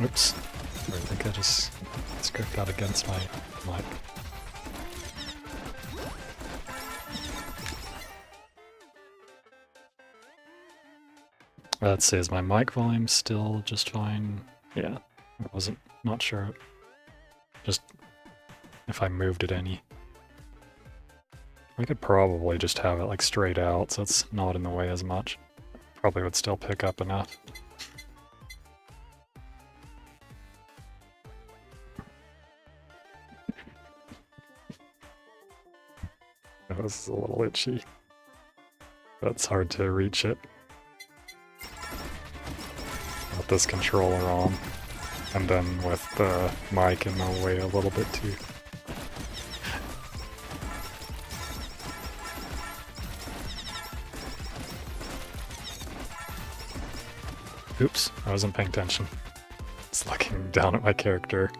Oops. I think I just scripted out against my mic. Let's see, is my mic volume still just fine? Yeah, I wasn't, not sure. Just if I moved it any. I could probably just have it like straight out so it's not in the way as much. Probably would still pick up enough. Oh, this is a little itchy. But it's hard to reach it. Not this controller on, and then with the mic in the way a little bit too. Oops, I wasn't paying attention. It's looking down at my character.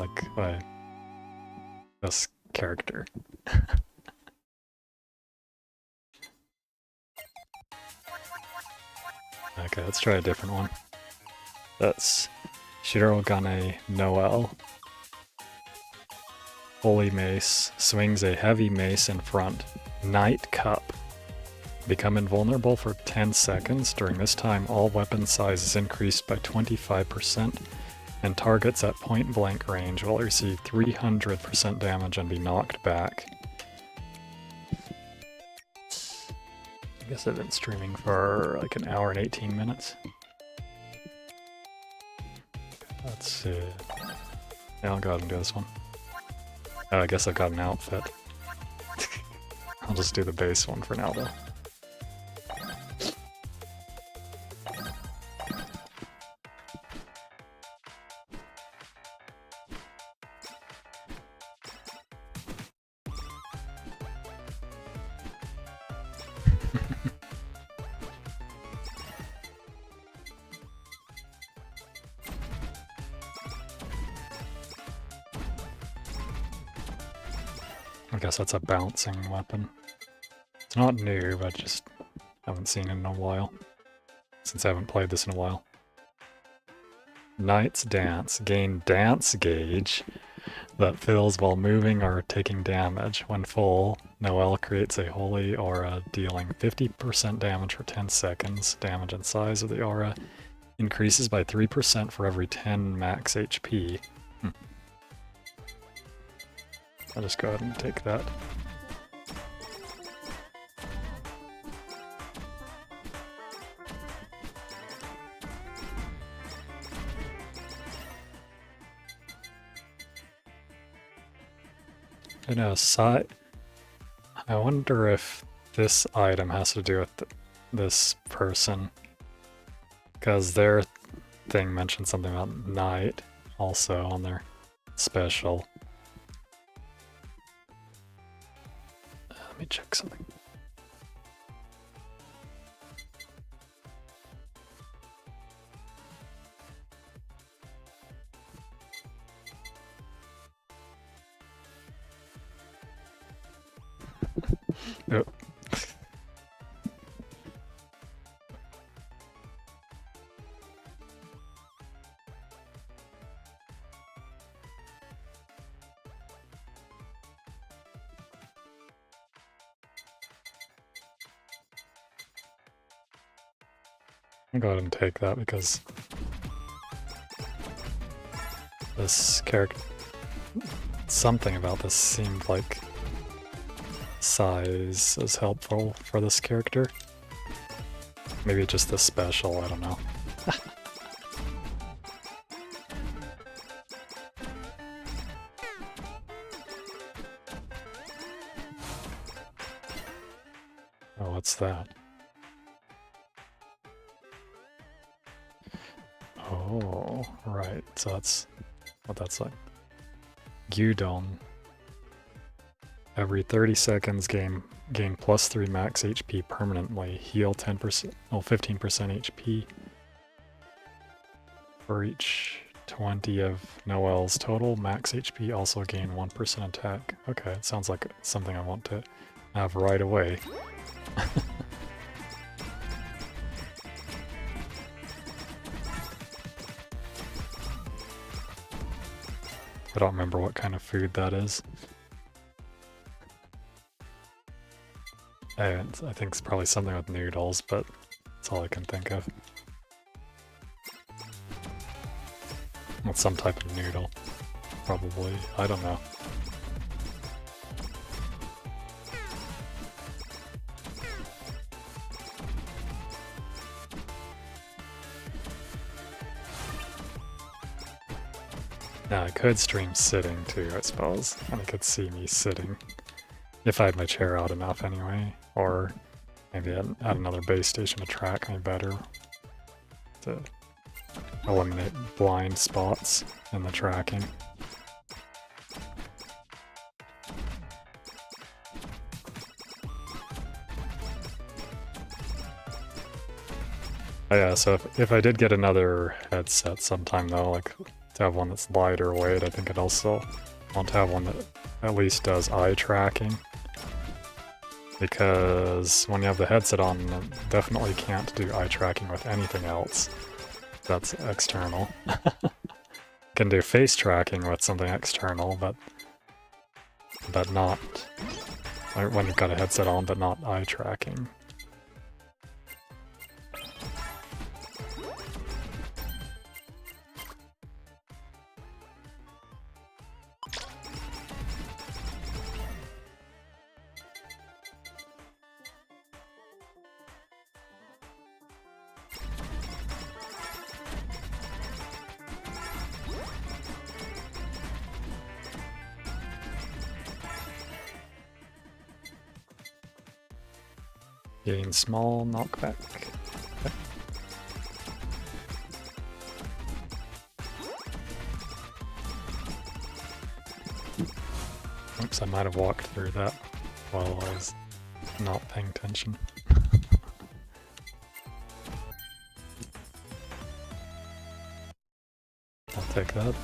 Like, this character. Okay, let's try a different one. That's Shirogane Noel. Holy Mace. Swings a heavy mace in front. Night Cup. Become invulnerable for 10 seconds. During this time, all weapon size is increased by 25%, and targets at point blank range will receive 300% damage and be knocked back. I guess I've been streaming for like an hour and 18 minutes. Let's see. Yeah, I'll go ahead and do this one. Oh, I guess I've got an outfit. I'll just do the base one for now though. I guess that's a bouncing weapon. It's not new, but just haven't seen it in a while. Since I haven't played this in a while. Knight's Dance. Gain dance gauge that fills while moving or taking damage. When full, Noel creates a holy aura dealing 50% damage for 10 seconds. Damage and size of the aura increases by 3% for every 10 max HP. I'll just go ahead and take that. In a side, I wonder if this item has to do with this person, because their thing mentioned something about night also on their special. Let me check something. Oh. I'll go ahead and take that because this character, something about this seemed like size is helpful for this character. Maybe just the special, I don't know. Oh, what's that? Oh, right. So that's what that's like. Gyudon. Every 30 seconds, gain plus 3 max HP permanently. Heal 10%, 15% HP for each 20 of Noel's total. Max HP also gain 1% attack. Okay, it sounds like something I want to have right away. I don't remember what kind of food that is. And I think it's probably something with noodles, but that's all I can think of. It's some type of noodle, probably. I don't know. Now I could stream sitting too, I suppose, and I could see me sitting. If I had my chair out enough anyway, or maybe add another base station to track me better. to eliminate blind spots in the tracking. Oh yeah, so if I did get another headset sometime though, like to have one that's lighter weight, I think I'd also want to have one that at least does eye tracking. Because when you have the headset on, you definitely can't do eye tracking with anything else that's external. Can do face tracking with something external, but not like when you've got a headset on, but not eye tracking. Gain small knockback. Okay. Oops, I might have walked through that while I was not paying attention. I'll take that.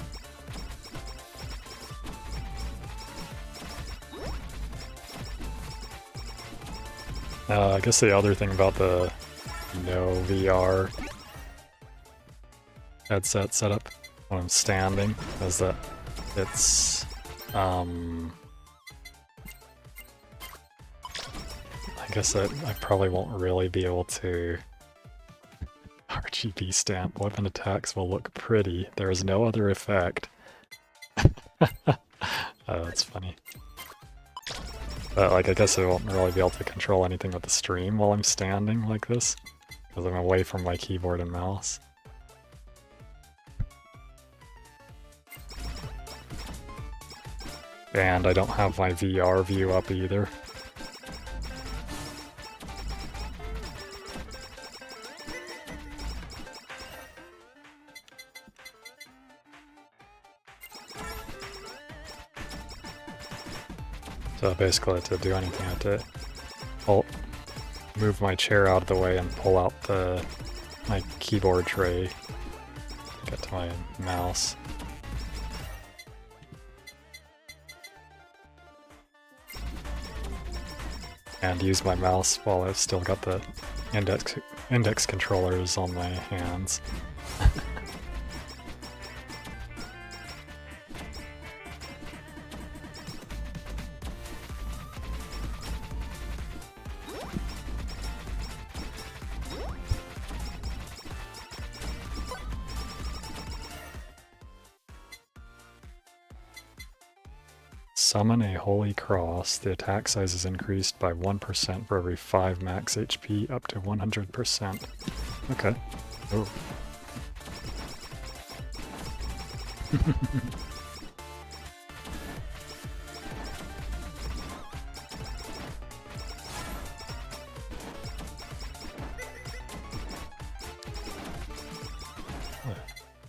I guess the other thing about the no VR headset setup when I'm standing is that it's I guess that I probably won't really be able to RGB stamp. Weapon attacks will look pretty. There is no other effect. That's funny. But like, I guess I won't really be able to control anything with the stream while I'm standing like this, because I'm away from my keyboard and mouse. And I don't have my VR view up either. So basically to do anything I have to move my chair out of the way and pull out my keyboard tray to get to my mouse. And use my mouse while I've still got the index controllers on my hands. Summon a Holy Cross. The attack size is increased by 1% for every 5 max HP up to 100%. Okay. Oh.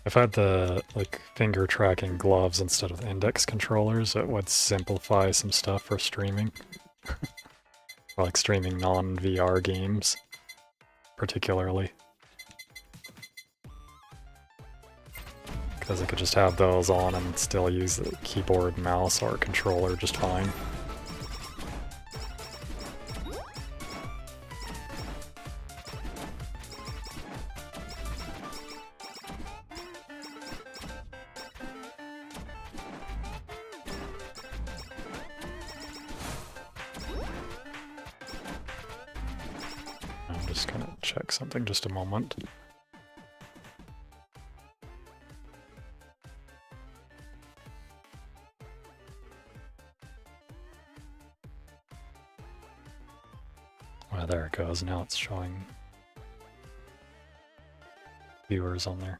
If I had the finger tracking gloves instead of index controllers, it would simplify some stuff for streaming. Or like streaming non-VR games, particularly. Because I could just have those on and still use the keyboard, mouse, or controller just fine. I'm just gonna check something just a moment. Well, there it goes. Now it's showing viewers on there.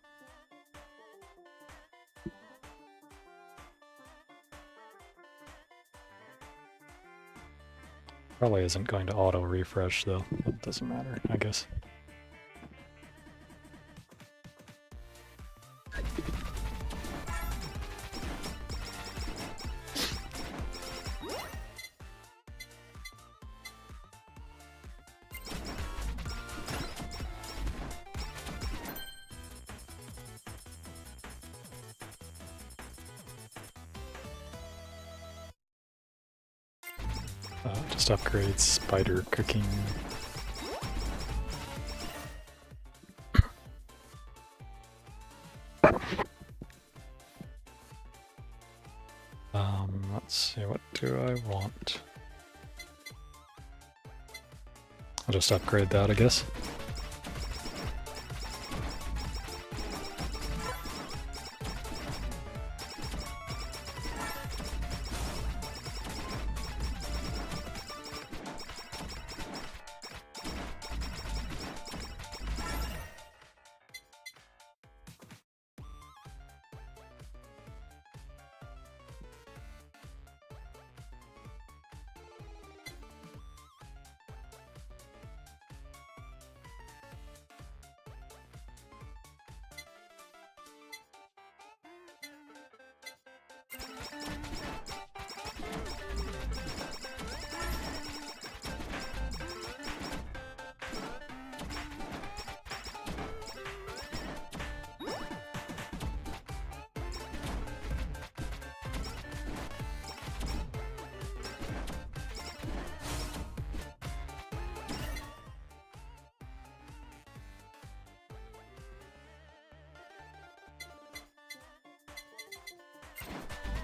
Probably isn't going to auto refresh though. It doesn't matter, I guess. Just upgrade spider cooking. Let's see, what do I want? I'll just upgrade that, I guess.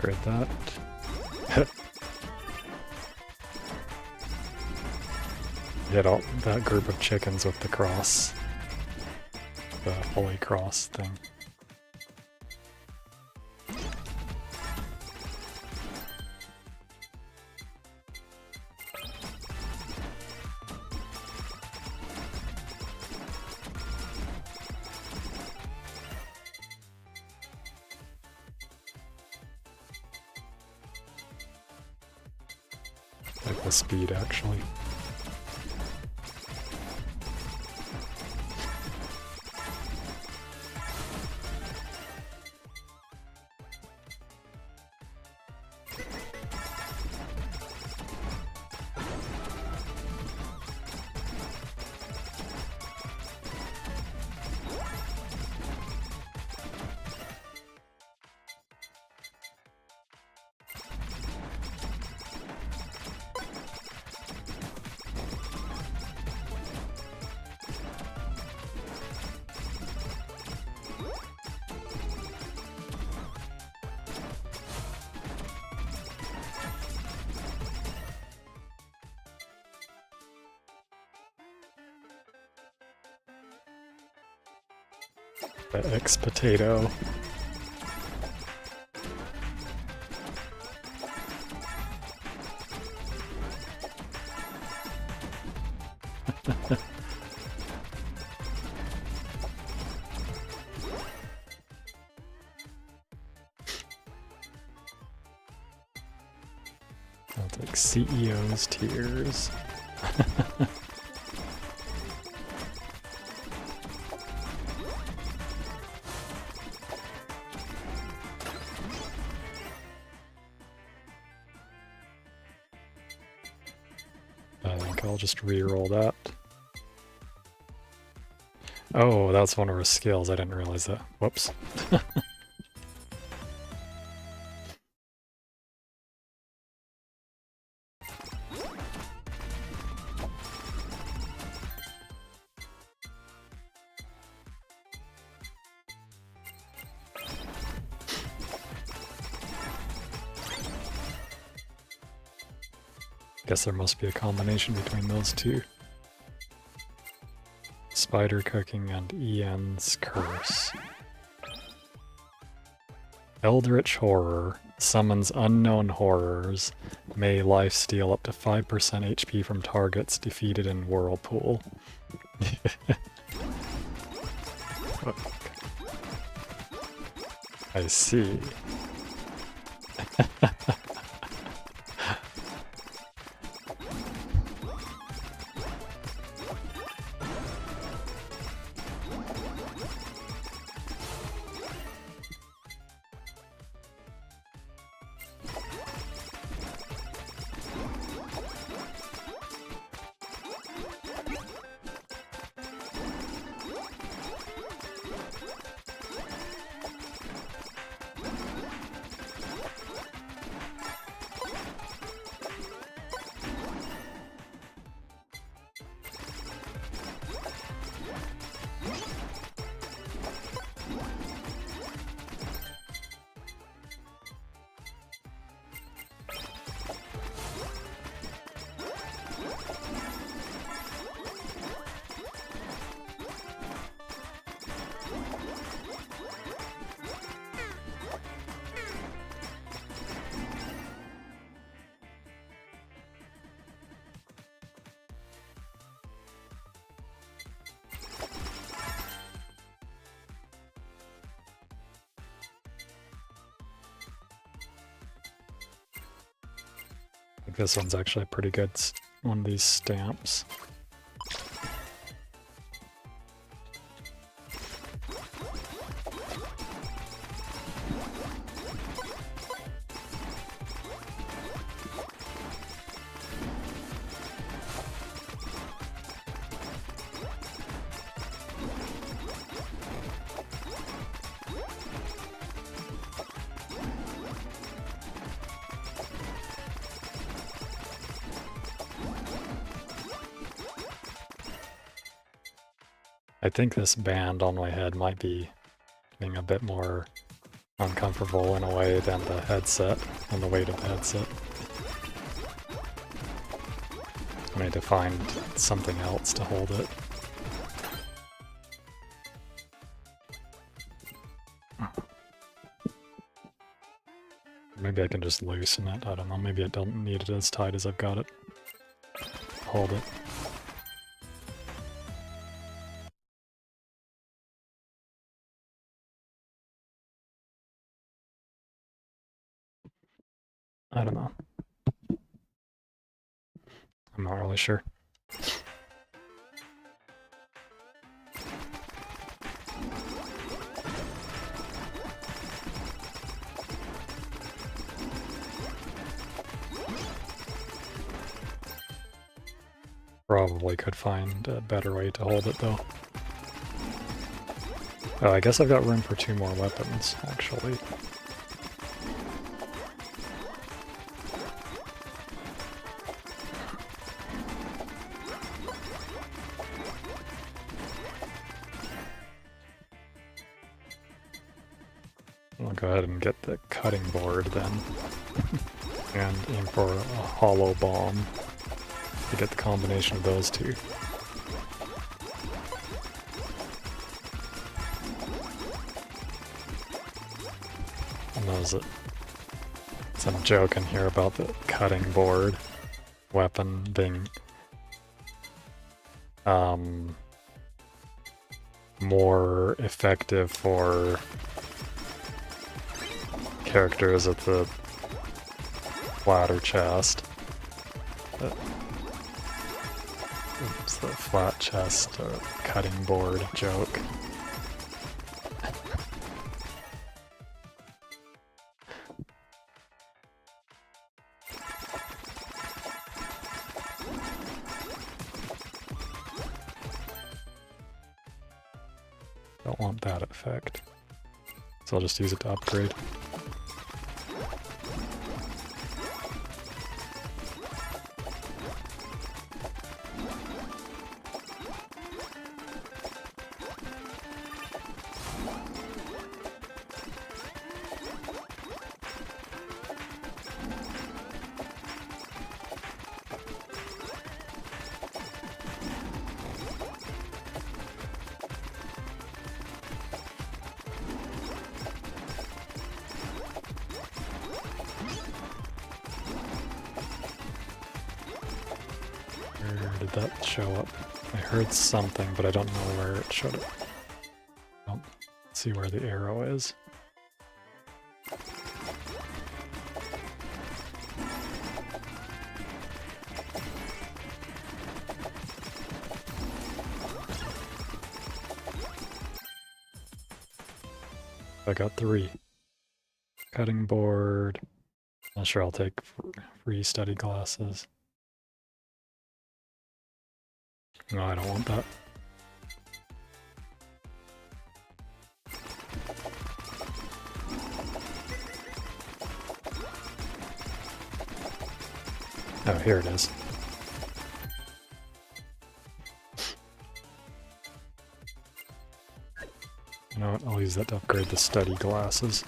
Upgrade that. Hit all that group of chickens with the cross. The holy cross thing. Like the speed, actually. The X potato. I'll take CEO's tears. I think I'll just re-roll that. Oh, that's one of her skills. I didn't realize that. Whoops. Guess there must be a combination between those two. Spider cooking and Ian's curse. Eldritch Horror summons unknown horrors. May lifesteal up to 5% HP from targets defeated in Whirlpool. I see. think this one's actually a pretty good one of these stamps. I think this band on my head might be being a bit more uncomfortable in a way than the headset and the weight of the headset. I need to find something else to hold it. Maybe I can just loosen it, I don't know, maybe I don't need it as tight as I've got it. Hold it. I don't know. I'm not really sure. Probably could find a better way to hold it though. Oh, I guess I've got room for 2 more weapons, actually. I'll go ahead and get the cutting board then, and aim for a hollow bomb to get the combination of those two. And there's some joke in here about the cutting board weapon being more effective for characters at the flatter chest. It's the flat chest cutting board joke. Don't want that effect, so I'll just use it to upgrade. Where did that show up? I heard something, but I don't know where it showed up. I don't see where the arrow is. I got 3. Cutting board. Not sure I'll take free study glasses. No, I don't want that. Oh, here it is. You know what? I'll use that to upgrade the study glasses.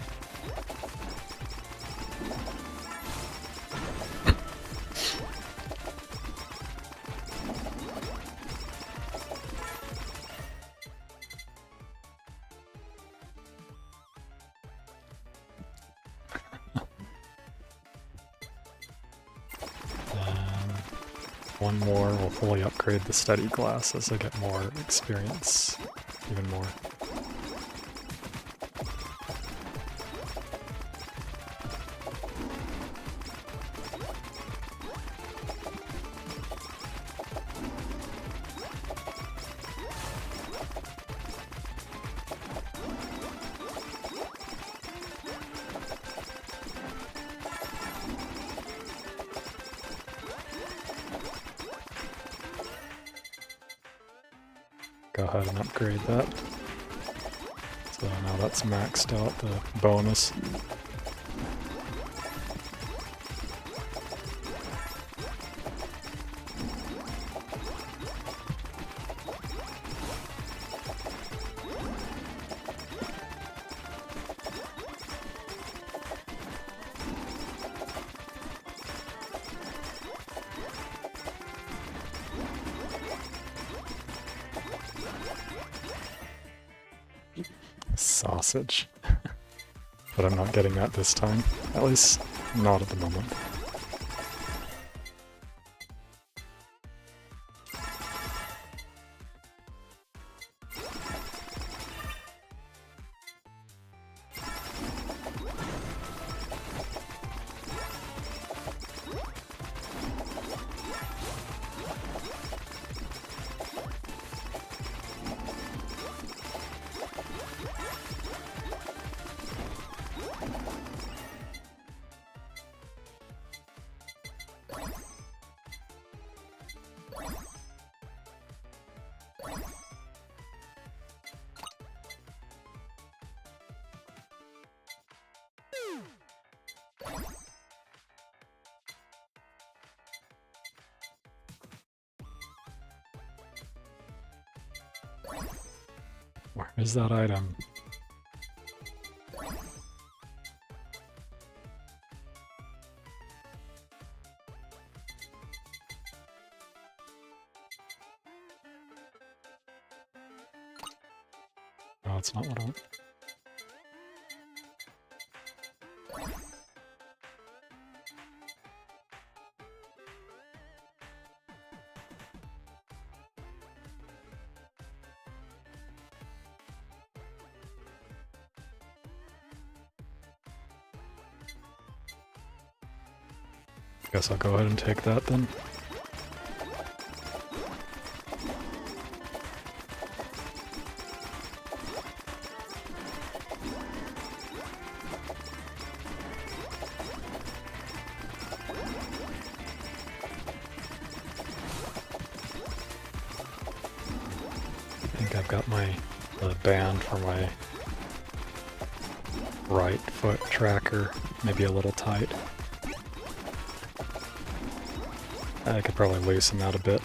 One more will fully upgrade the study glasses. I get more experience, even more. go ahead and upgrade that. So now that's maxed out, the bonus. Sausage. But I'm not getting that this time. At least, not at the moment. Where is that item? Oh, it's not what I want. Guess I'll go ahead and take that then. I think I've got my band for my right foot tracker maybe a little tight. I could probably loosen that a bit.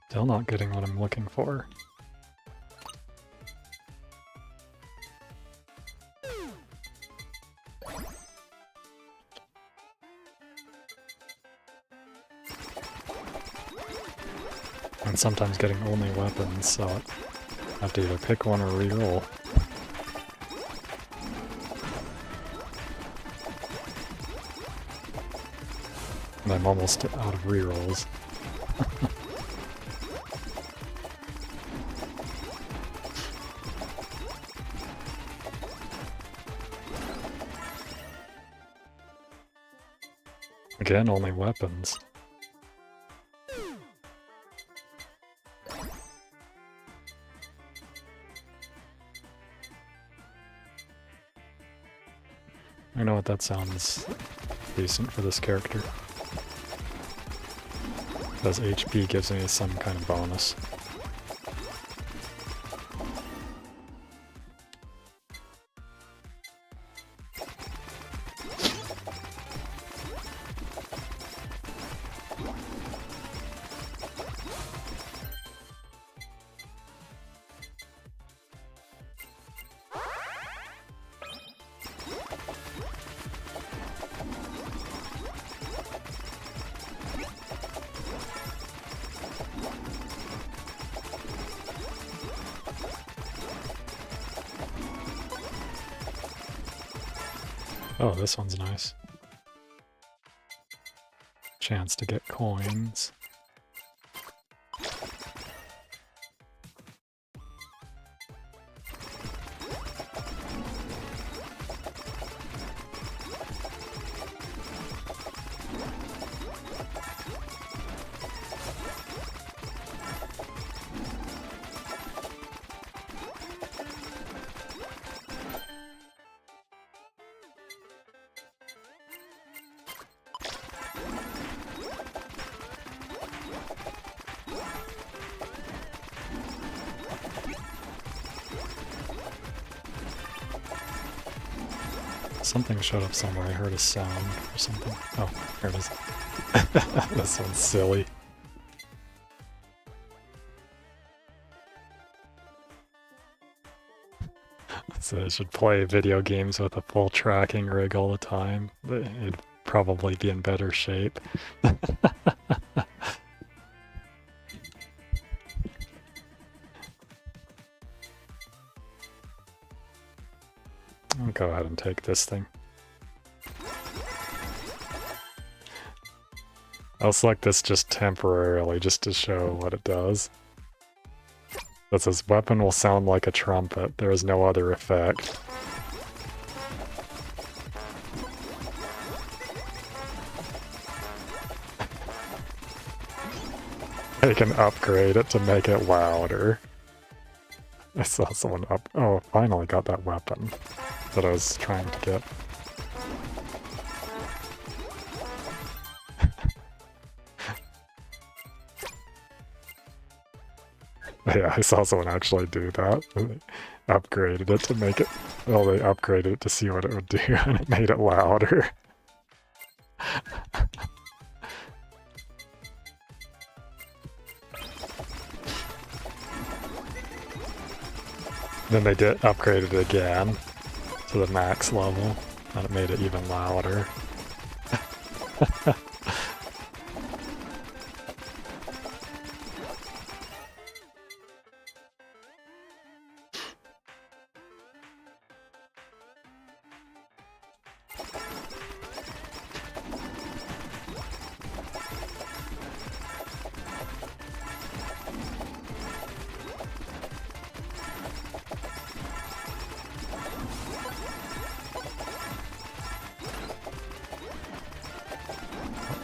Still not getting what I'm looking for. And sometimes getting only weapons, so I have to either pick one or reroll. And I'm almost out of rerolls. Again, only weapons. I know what, that sounds decent for this character. Because HP gives me some kind of bonus. Oh, this one's nice. Chance to get coins. Something showed up somewhere. I heard a sound or something. Oh, here it is. This one's silly. So I should play video games with a full tracking rig all the time. It'd probably be in better shape. I'll go ahead and take this thing. I'll select this just temporarily, just to show what it does. That says, weapon will sound like a trumpet. There is no other effect. I can upgrade it to make it louder. I saw someone up. Oh, finally got that weapon that I was trying to get. Yeah, I saw someone actually do that. They upgraded it to make it. Well, they upgraded it to see what it would do, and it made it louder. Then they did upgrade it again to the max level, and it made it even louder.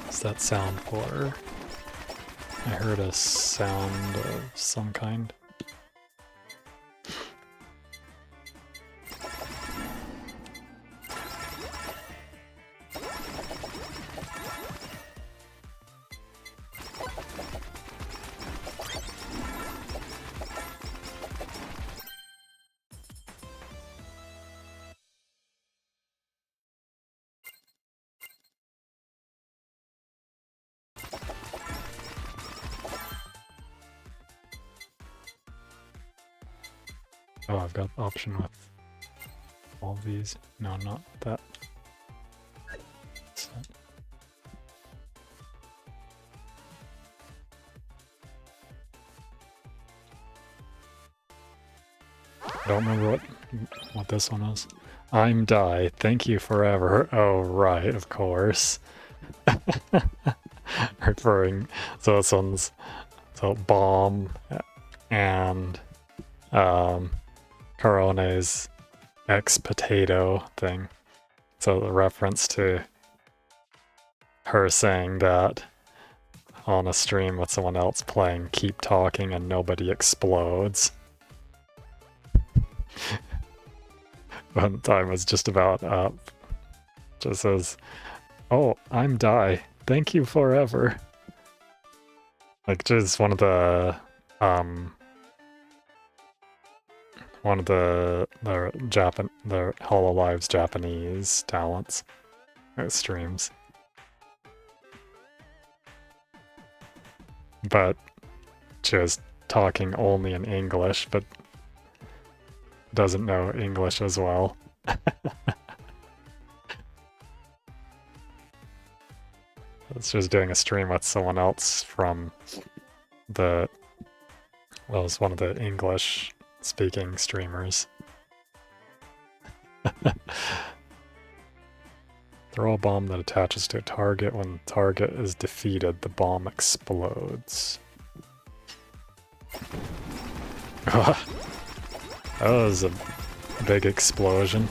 What's that sound for? I heard a sound of some kind. Oh, I've got option with all of these. No, not that. So. I don't remember what this one is. I'm Die. Thank you forever. Oh, right, of course. Referring. So this one's bomb and Corone's ex-potato thing. So the reference to her saying that on a stream with someone else playing Keep Talking and Nobody Explodes. One time was just about up. Just says, oh, I'm Die. Thank you forever. Like, just one of the HoloLive's Japanese talents streams, but just talking only in English, but doesn't know English as well. It's just doing a stream with someone else from the, well, it's one of the English speaking streamers. Throw a bomb that attaches to a target. When the target is defeated, the bomb explodes. That was a big explosion.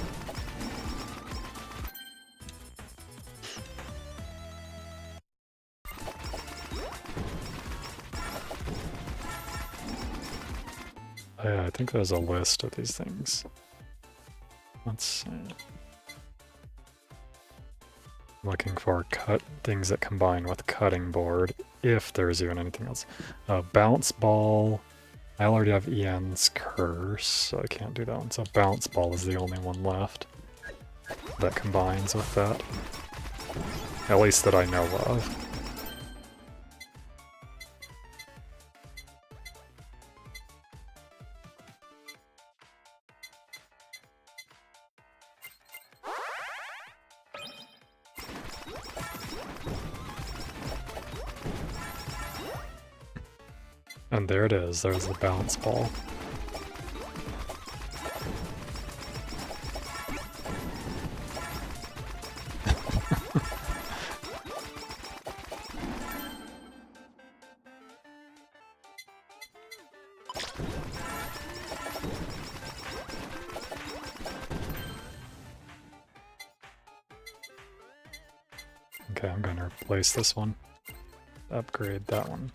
Oh yeah, I think there's a list of these things. Let's see. Looking for things that combine with cutting board, if there's even anything else. Bounce ball. I already have Ian's curse, so I can't do that one. So bounce ball is the only one left that combines with that. At least that I know of. And there it is, there's the bounce ball. Okay, I'm gonna replace this one. Upgrade that one.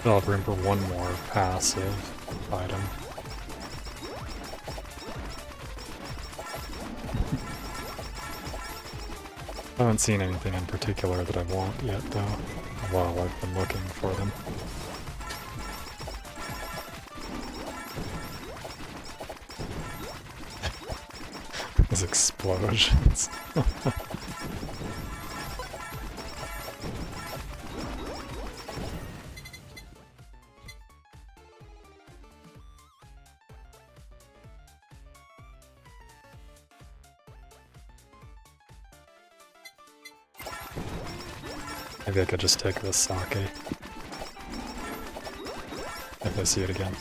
I'll have room for one more passive item. I haven't seen anything in particular that I want yet, though. While I've been looking for them. Those explosions. Maybe I could just take this sake. If I see it again.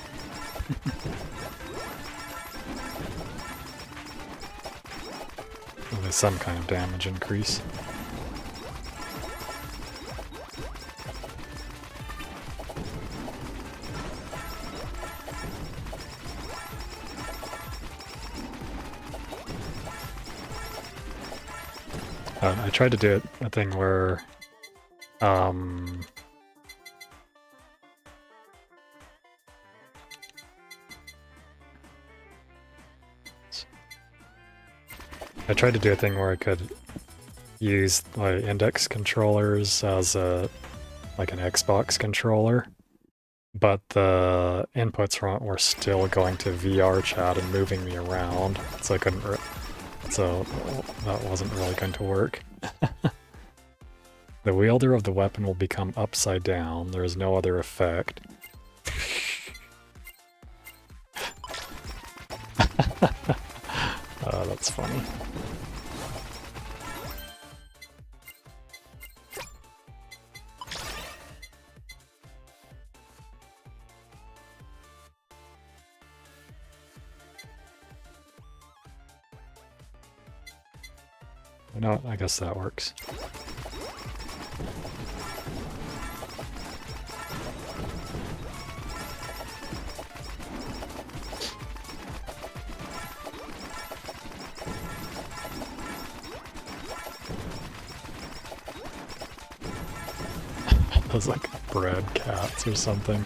Well, there's some kind of damage increase. I tried to do a thing where I tried to do a thing where I could use my index controllers as like an Xbox controller, but the inputs were still going to VR chat and moving me around, so I couldn't. So that wasn't really going to work. The wielder of the weapon will become upside down. There is no other effect. That's funny. No, I guess that works. Those like bred cats or something.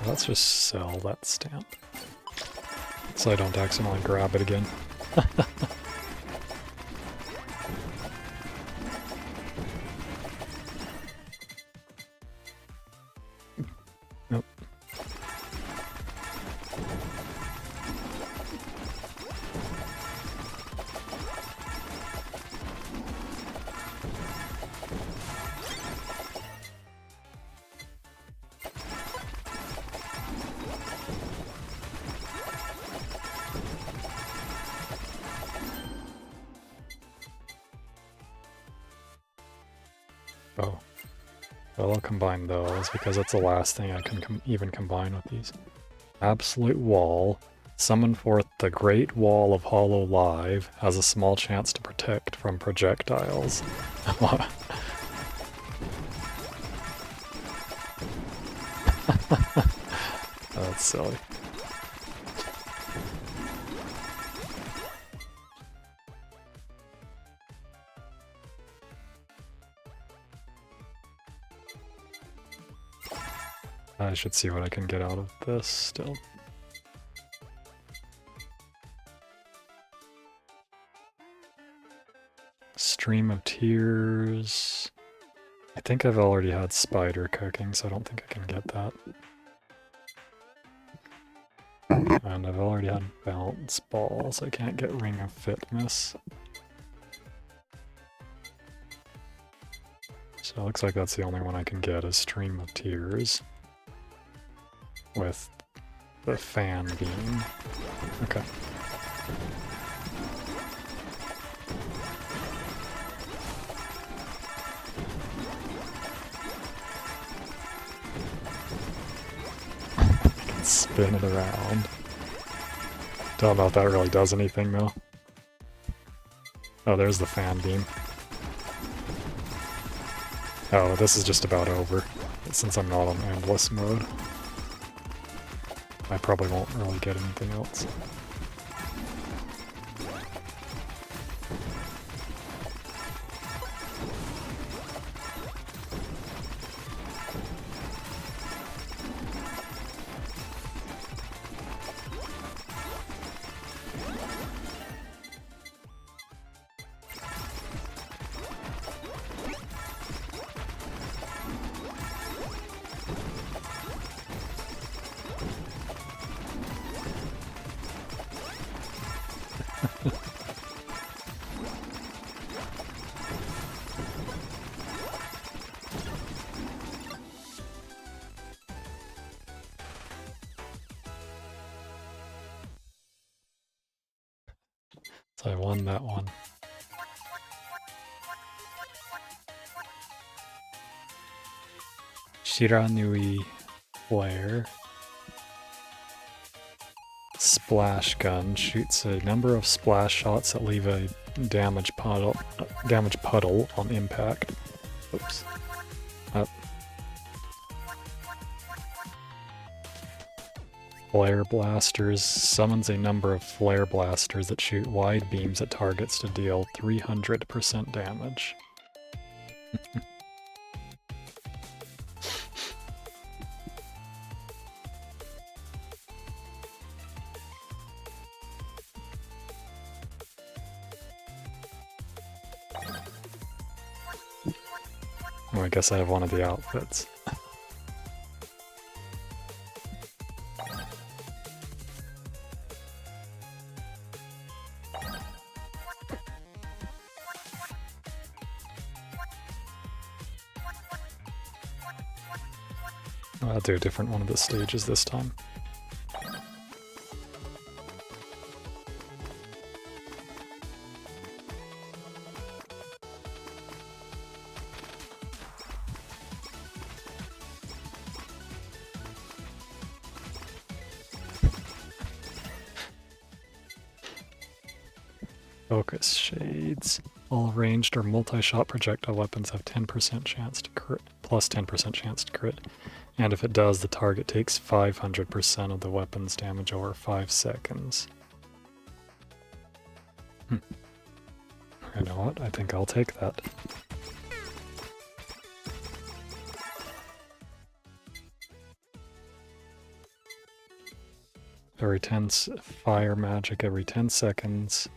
Let's just sell that stamp, so I don't accidentally grab it again. Nope. Oh. Well, I'll combine those because that's the last thing I can even combine with these. Absolute Wall. Summon forth the Great Wall of Hollow Live. Has a small chance to protect from projectiles. That's silly. I should see what I can get out of this still. Stream of Tears. I think I've already had Spider cooking, so I don't think I can get that. And I've already had Bounce Ball, so I can't get Ring of Fitness. So it looks like that's the only one I can get is Stream of Tears. With the Fan Beam. Okay. I can spin it around. Don't know if that really does anything though. Oh, there's the Fan Beam. Oh, this is just about over, since I'm not on endless mode. I probably won't really get anything else. So I won that one. Shiranui Flare. Splash Gun shoots a number of splash shots that leave a damage puddle on impact. Oops. Flare Blasters summons a number of flare blasters that shoot wide beams at targets to deal 300% damage. Well, I guess I have one of the outfits. I'll do a different one of the stages this time. Focus shades. All ranged or multi-shot projectile weapons have 10% chance to crit, plus 10% chance to crit. And if it does, the target takes 500% of the weapon's damage over 5 seconds. You know what? I think I'll take that. Very tense fire magic every 10 seconds.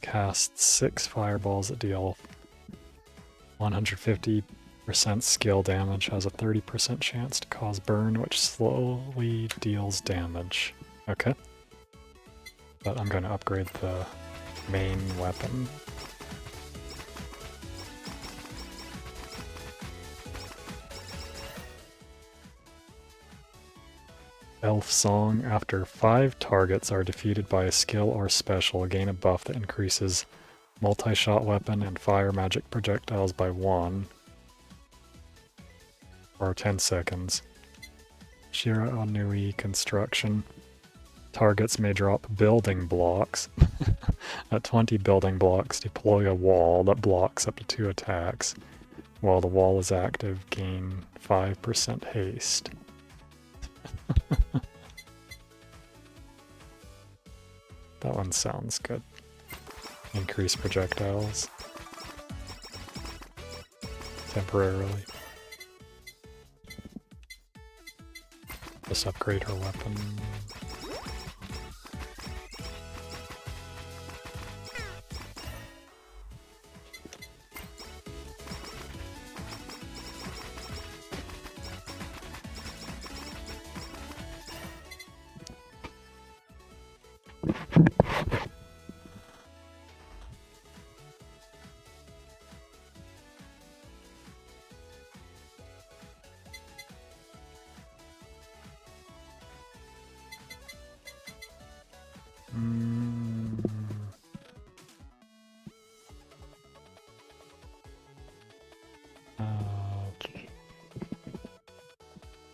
Cast 6 fireballs that deal 150% skill damage, has a 30% chance to cause burn, which slowly deals damage. Okay. But I'm going to upgrade the main weapon. Elf Song. After 5 targets are defeated by a skill or special, gain a buff that increases multi-shot weapon and fire magic projectiles by 1 for 10 seconds. Shira Onui Construction. Targets may drop building blocks. At 20 building blocks, deploy a wall that blocks up to 2 attacks. While the wall is active, gain 5% haste. That one sounds good. Increase projectiles. Temporarily. Just upgrade her weapon.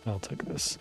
I'll take this.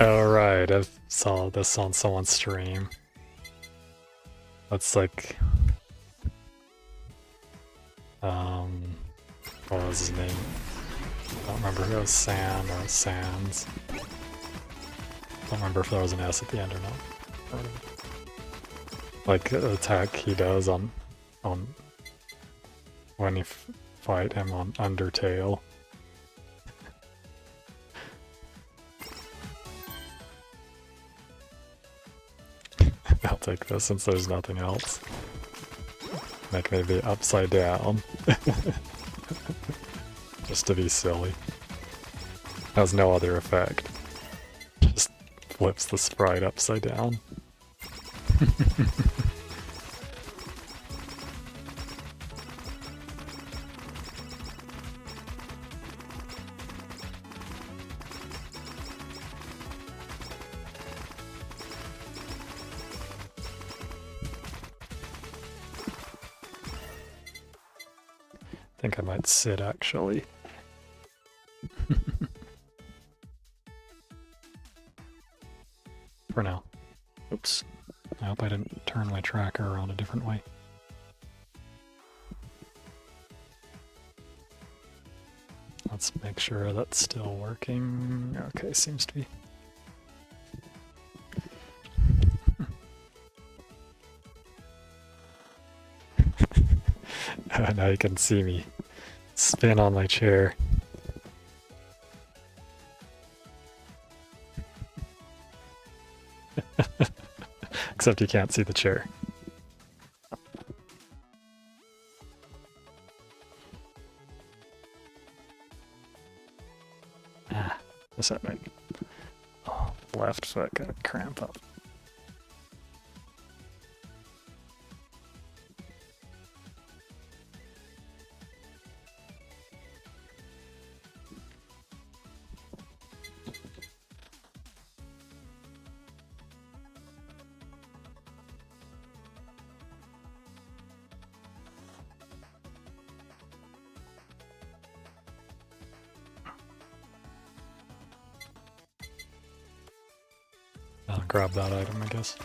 Alright, I saw this on someone's stream. That's like... what was his name? I don't remember if it was San or Sans. I don't remember if there was an S at the end or not. Like, the attack he does on when you fight him on Undertale. I'll take this since there's nothing else. Make me be upside down. Just to be silly. Has no other effect. Just flips the sprite upside down. I think I might sit actually. For now. Oops. I hope I didn't turn my tracker around a different way. Let's make sure that's still working. Okay, seems to be. Now you can see me spin on my chair. Except you can't see the chair. Is that right? Oh, left foot got a cramp up. I'll grab that item, I guess.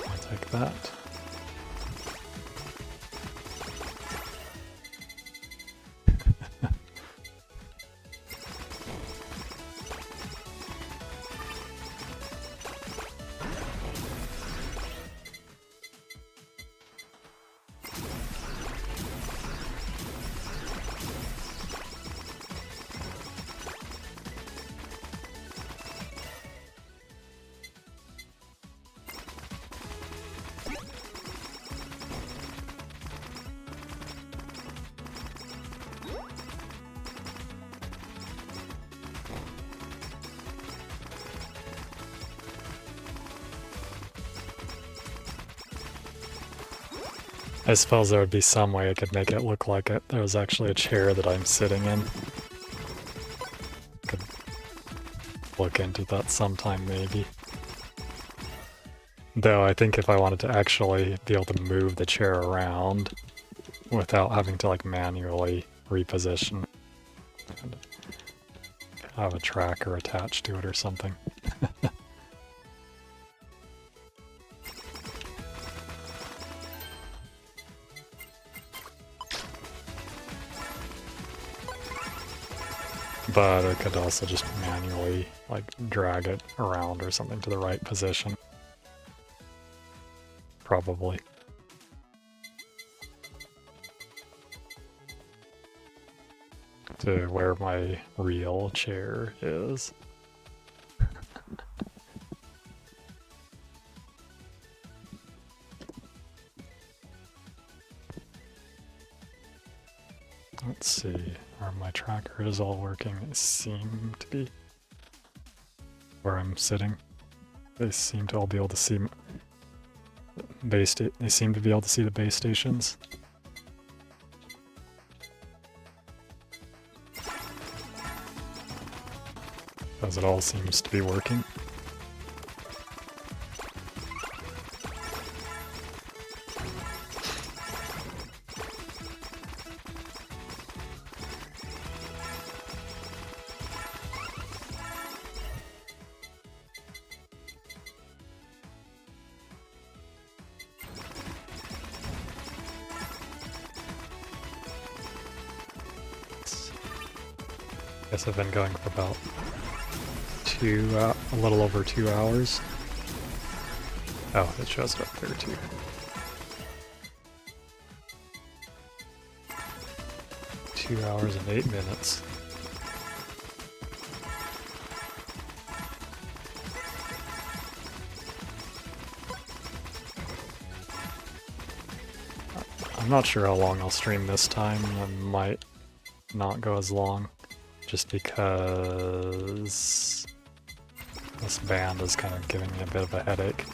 I'll take that. I suppose there would be some way I could make it look like there was actually a chair that I'm sitting in. Could look into that sometime, maybe. Though I think if I wanted to actually be able to move the chair around without having to like manually reposition, I'd have a tracker attached to it or something. But I could also just manually like drag it around or something to the right position. Probably. To where my real chair is. Let's see, are my tracker is all working? They seem to be. Where I'm sitting. They seem to all be able to see they seem to be able to see the base stations. As it all seems to be working. I guess I've been going for about a little over 2 hours. Oh, it shows it up there too. Two hours and 8 minutes. I'm not sure how long I'll stream this time. I might not go as long, just because this band is kind of giving me a bit of a headache.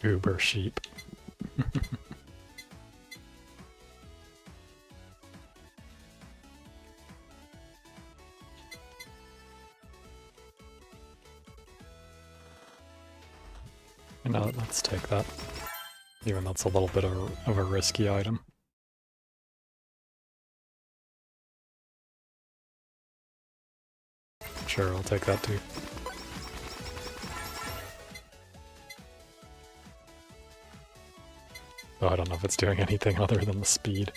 Uber sheep. You know, let's take that. Even though it's a little bit of a risky item. Sure, I'll take that too. Oh, I don't know if it's doing anything other than the speed.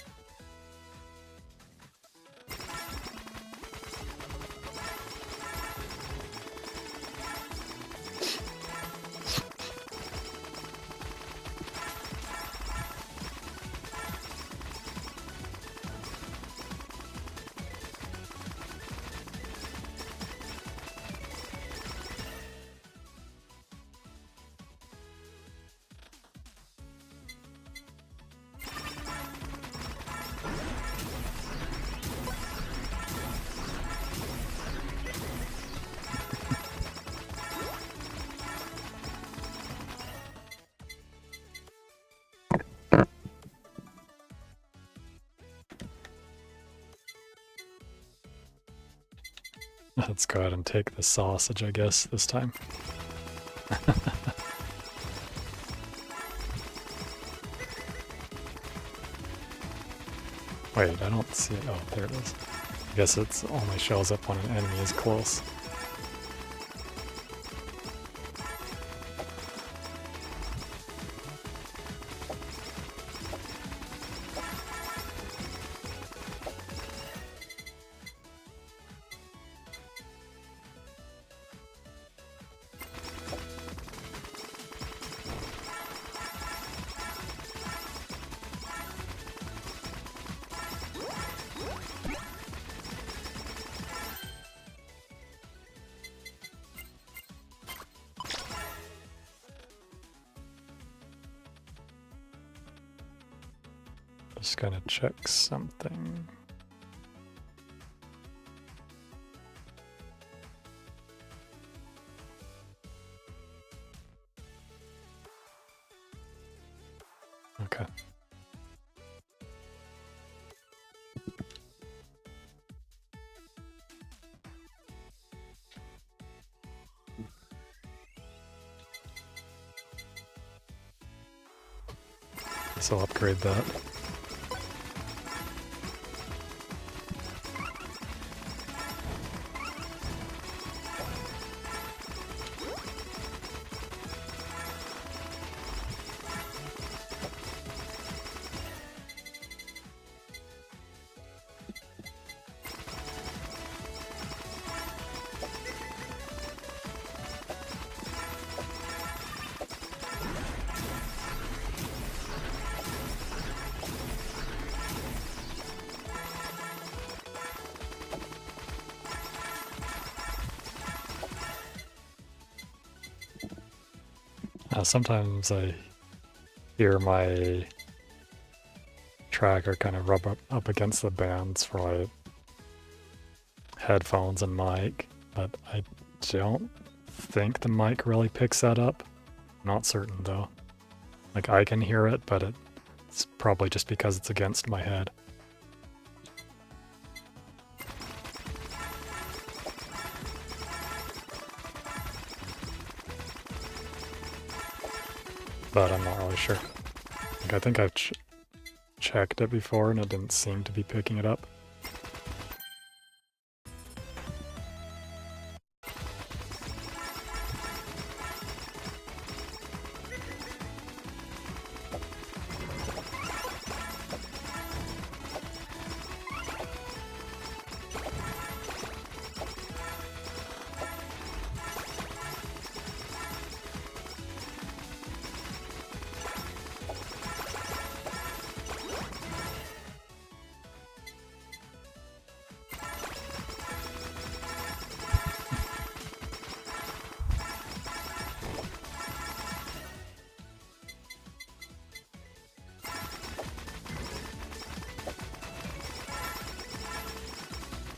Let's go ahead and take the sausage, I guess, this time. Wait, I don't see it. Oh, there it is. I guess it only shows up when an enemy is close. Just gonna check something. Okay. So I'll upgrade that. Sometimes I hear my tracker kind of rub up against the bands for like headphones and mic, but I don't think the mic really picks that up. Not certain though. Like I can hear it, but it's probably just because it's against my head. But I'm not really sure. Like, I think I've checked it before and it didn't seem to be picking it up.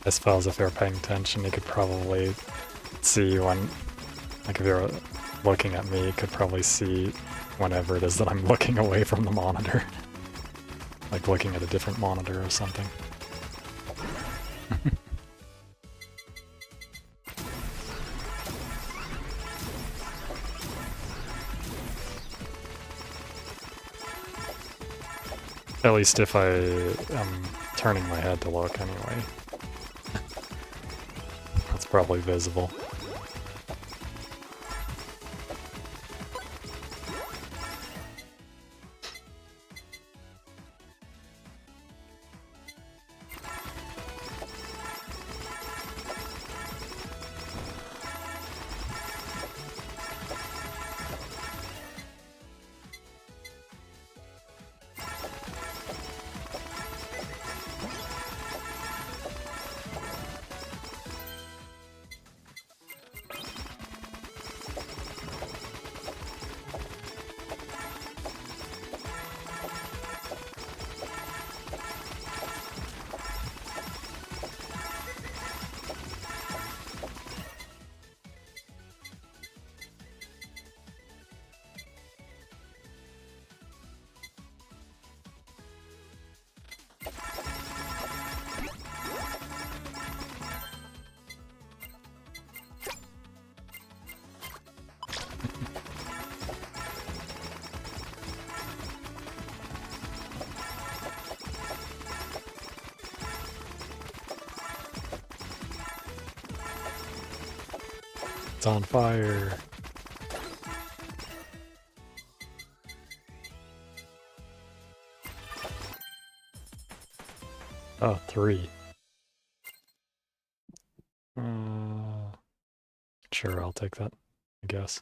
I suppose if you're paying attention, you could probably see when, like if you're looking at me, you could probably see whenever it is that I'm looking away from the monitor. Like looking at a different monitor or something. At least if I am turning my head to look anyway. That's probably visible. It's on fire. Oh, 3. Sure, I'll take that, I guess.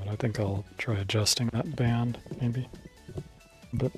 I think I'll try adjusting that band, maybe, a bit.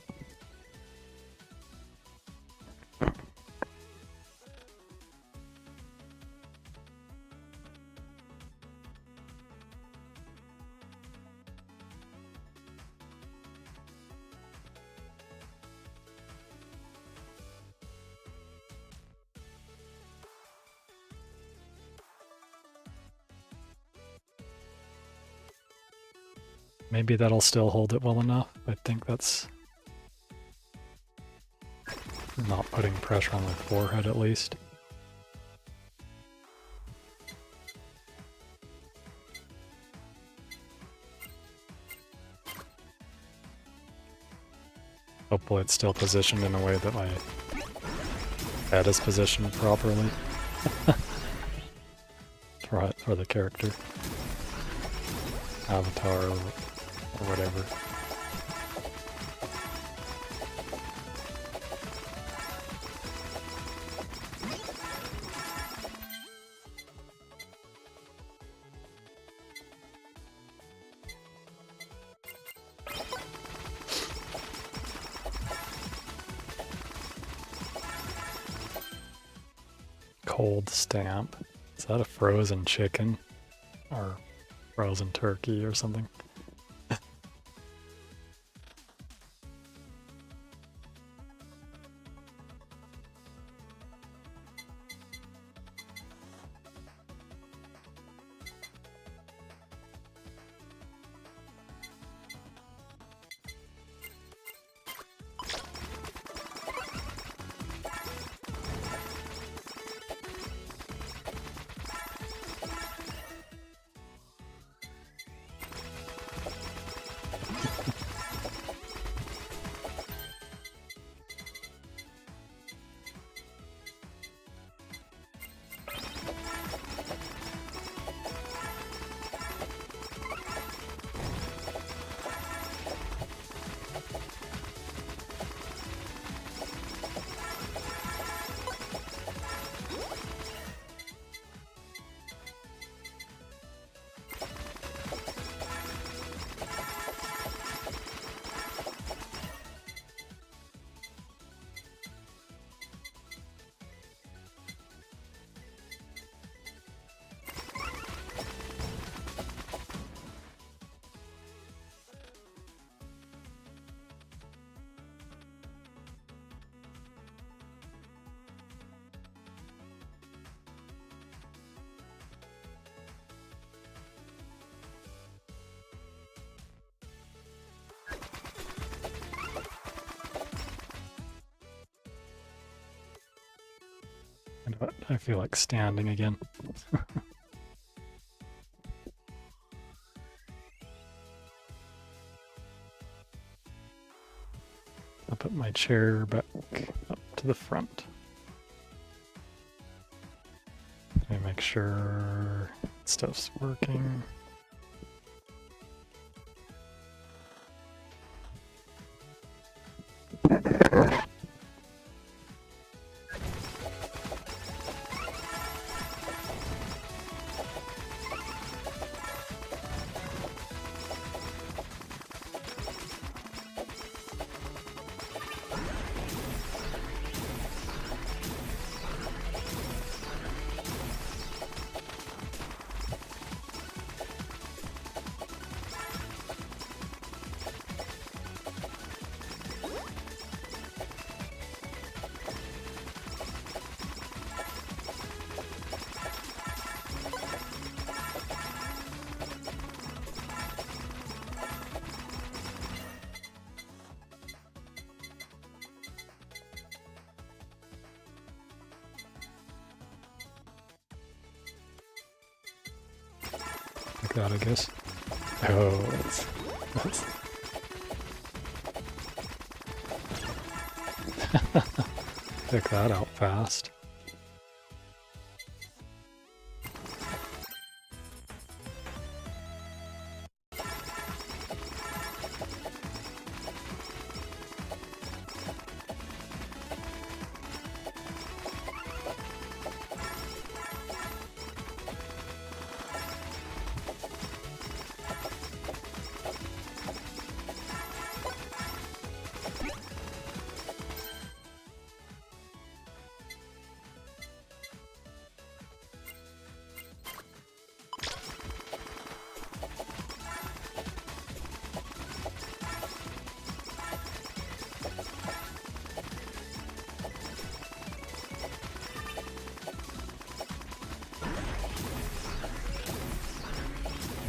Maybe that'll still hold it well enough. I think that's not putting pressure on my forehead at least. Hopefully it's still positioned in a way that my head is positioned properly. for the character. Avatar or whatever. Cold stamp. Is that a frozen chicken? Or frozen turkey or something? but I feel like standing again. I'll put my chair back up to the front. Let me make sure stuff's working. Like that, I guess. Oh, that's pick that out fast.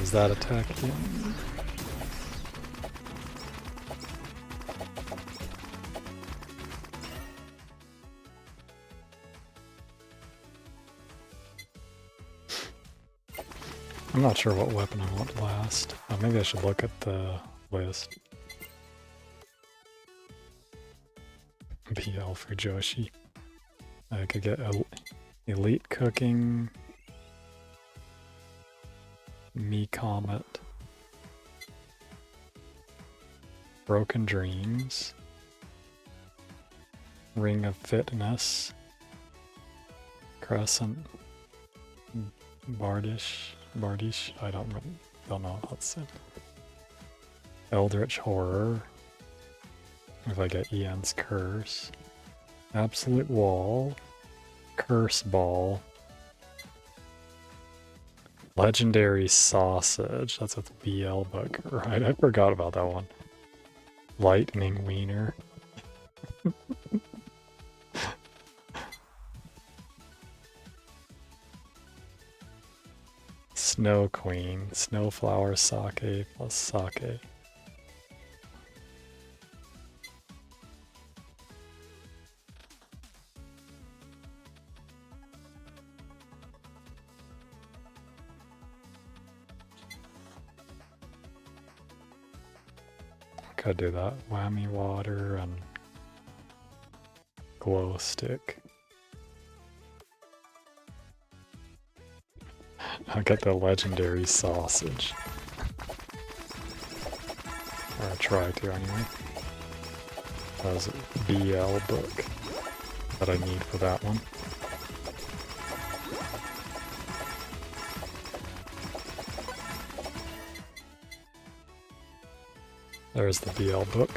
Is that attacking? I'm not sure what weapon I want last. Maybe I should look at the list. BL for Joshi. I could get Elite Cooking, Me Comet, Broken Dreams, Ring of Fitness, Crescent, Bardish, I don't know what that's it. Eldritch Horror, if I get Ian's Curse, Absolute Wall, Curse Ball, Legendary Sausage, that's with BL book, right? I forgot about that one. Lightning Wiener. Snow Queen, Snowflower Sake plus Sake. Could do that. Whammy Water and Glow Stick. I'll get the Legendary Sausage. Or I'll try to anyway. That was a BL book that I need for that one. There's the BL book.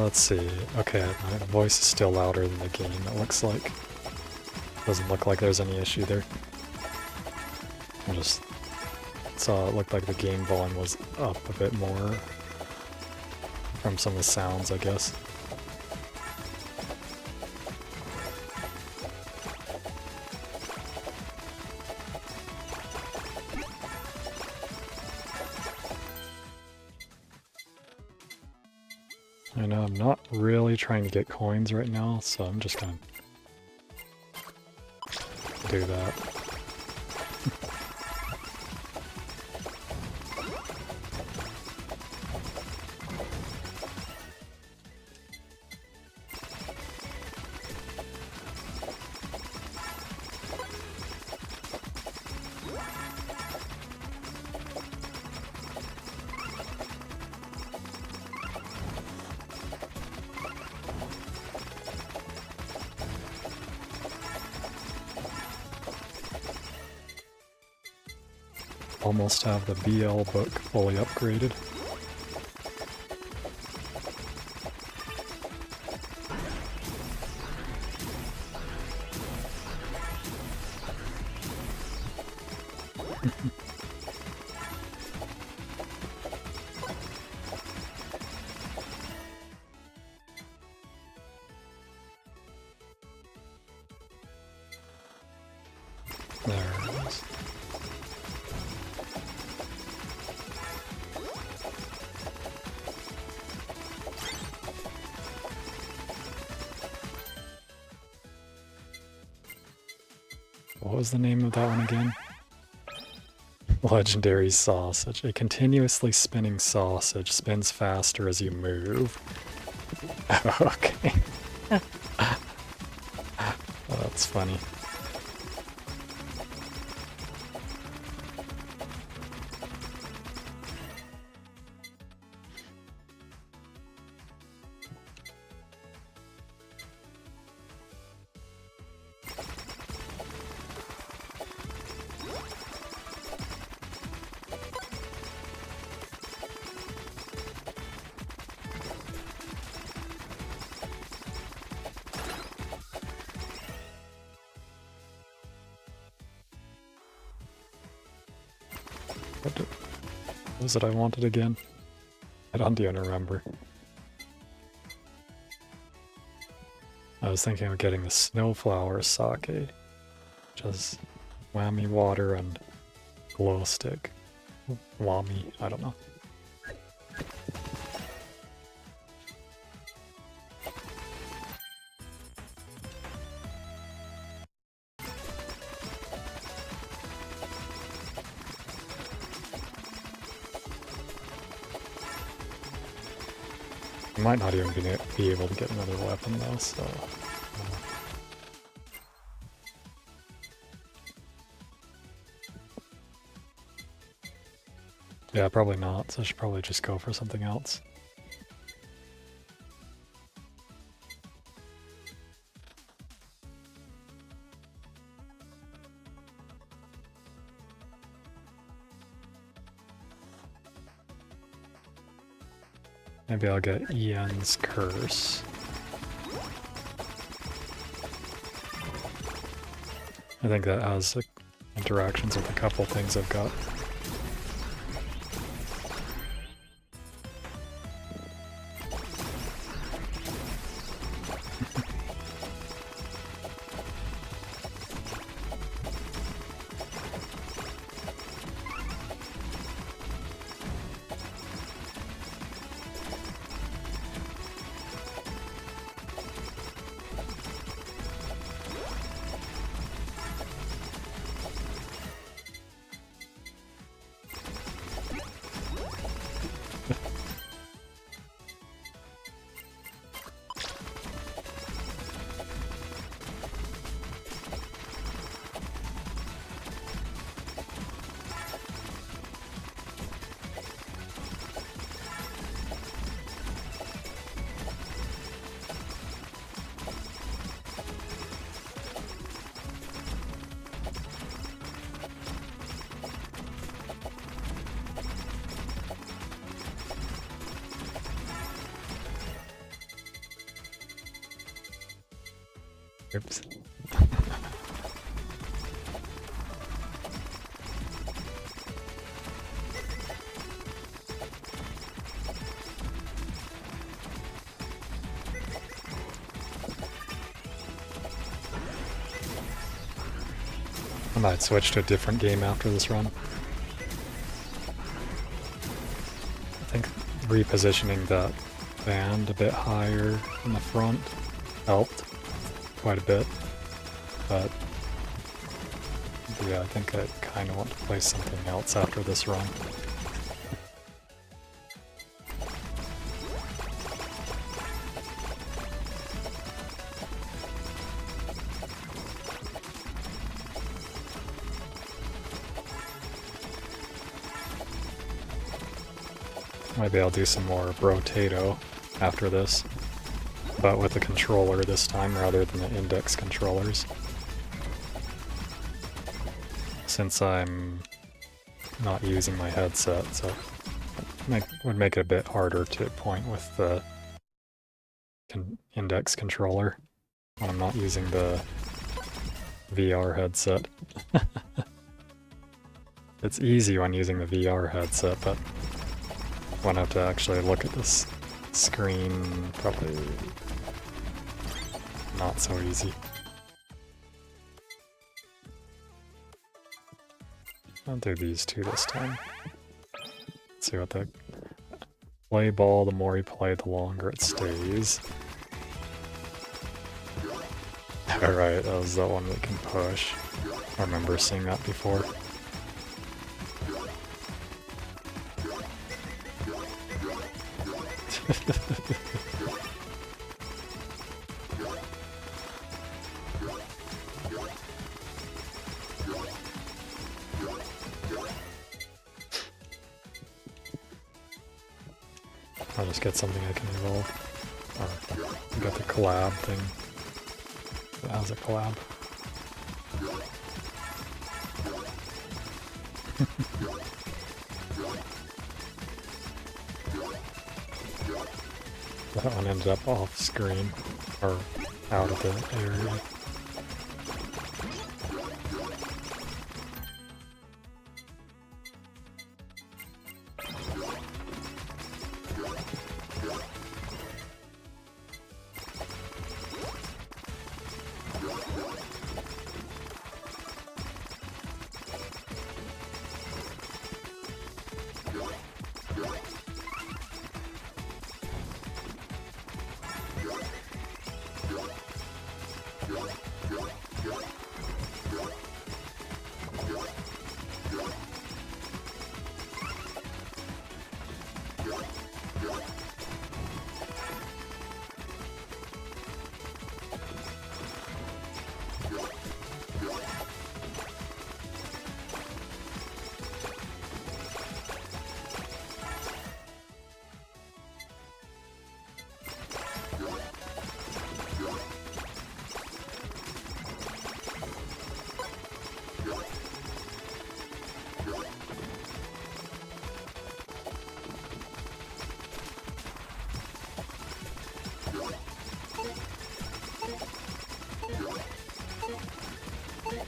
Let's see. Okay, my voice is still louder than the game, it looks like. Doesn't look like there's any issue there. I just saw it looked like the game volume was up a bit more from some of the sounds, I guess. I know I'm not really trying to get coins right now, so I'm just gonna do that. Almost have the BL book fully upgraded. There it is. What was the name of that one again? Legendary sausage. A continuously spinning sausage spins faster as you move. Okay. Oh, that's funny. What was it I wanted again? I don't even remember. I was thinking of getting the Snowflower Sake, which is whammy water and glow stick. Whammy, I don't know. I might not even be able to get another weapon though, so... Yeah, probably not, so I should probably just go for something else. Maybe I'll get Ian's Curse. I think that has interactions with a couple things I've got. Oops. I might switch to a different game after this run. I think repositioning that band a bit higher in the front helped quite a bit, but yeah, I think I kind of want to play something else after this run. Maybe I'll do some more Brotato after this, but with the controller this time rather than the index controllers. Since I'm not using my headset, so it would make it a bit harder to point with the index controller when I'm not using the VR headset. It's easy when using the VR headset, but when I have to actually look at this screen, probably not so easy. I'll do these two this time. Let's see what the play ball, the more you play, the longer it stays. Alright, that was the one we can push. I remember seeing that before. I'll just get something I can evolve. Or, I got the collab thing. How's a collab? That one ended up off screen, or out of the area.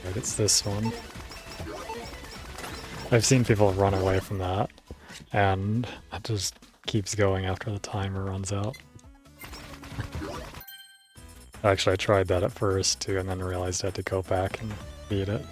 Right, it's this one. I've seen people run away from that, and it just keeps going after the timer runs out. Actually, I tried that at first too, and then realized I had to go back and beat it.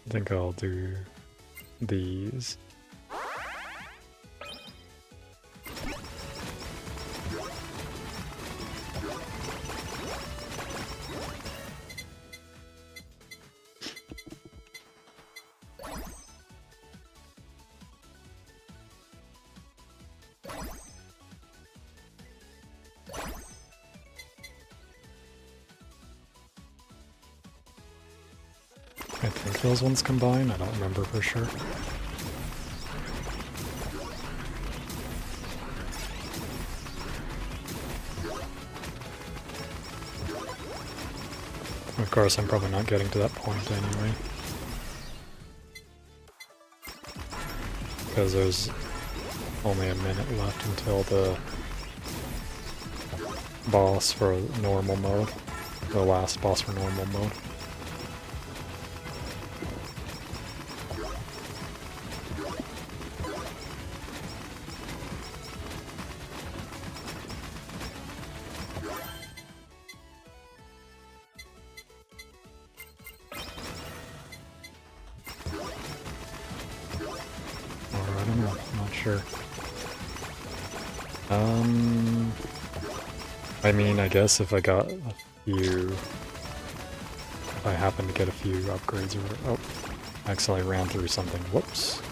I think I'll do these. think those ones combine. I don't remember for sure. Of course, I'm probably not getting to that point anyway. Because there's only a minute left until the boss for normal mode. The last boss for normal mode. I don't know, I'm not sure. I mean, I guess if I got a few... If I happen to get a few upgrades or whatever... Oh, I accidentally ran through something. Whoops.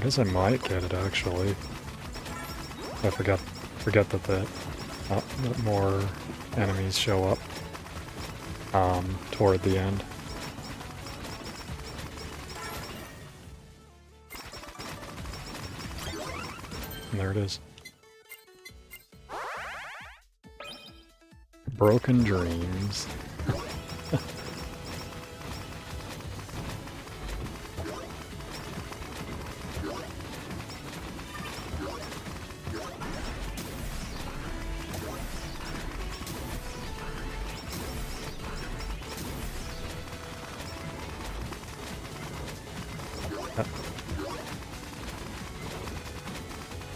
I guess I might get it actually. I forget that that more enemies show up toward the end. And there it is. Broken dreams.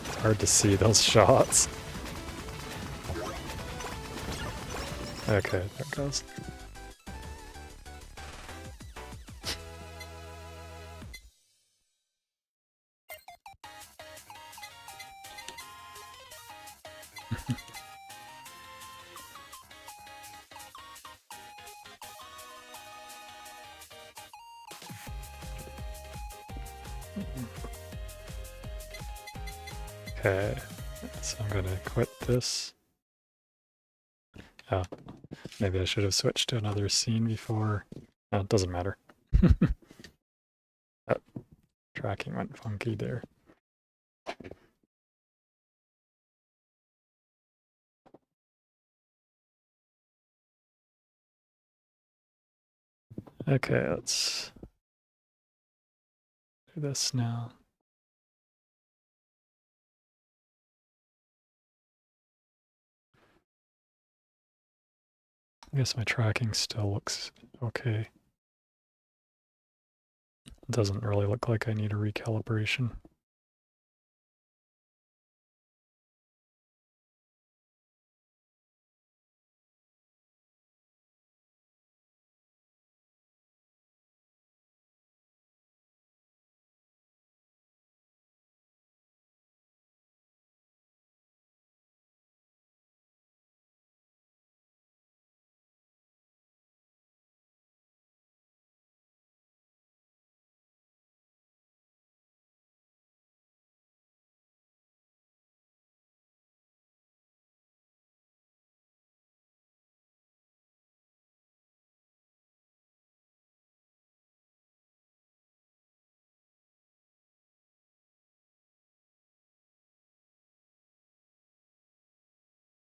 It's hard to see those shots. Okay, there it goes. Okay, so I'm gonna quit this. Oh, maybe I should have switched to another scene before. Oh, it doesn't matter. Oh, tracking went funky there. Okay, let's do this now. I guess my tracking still looks okay. It doesn't really look like I need a recalibration.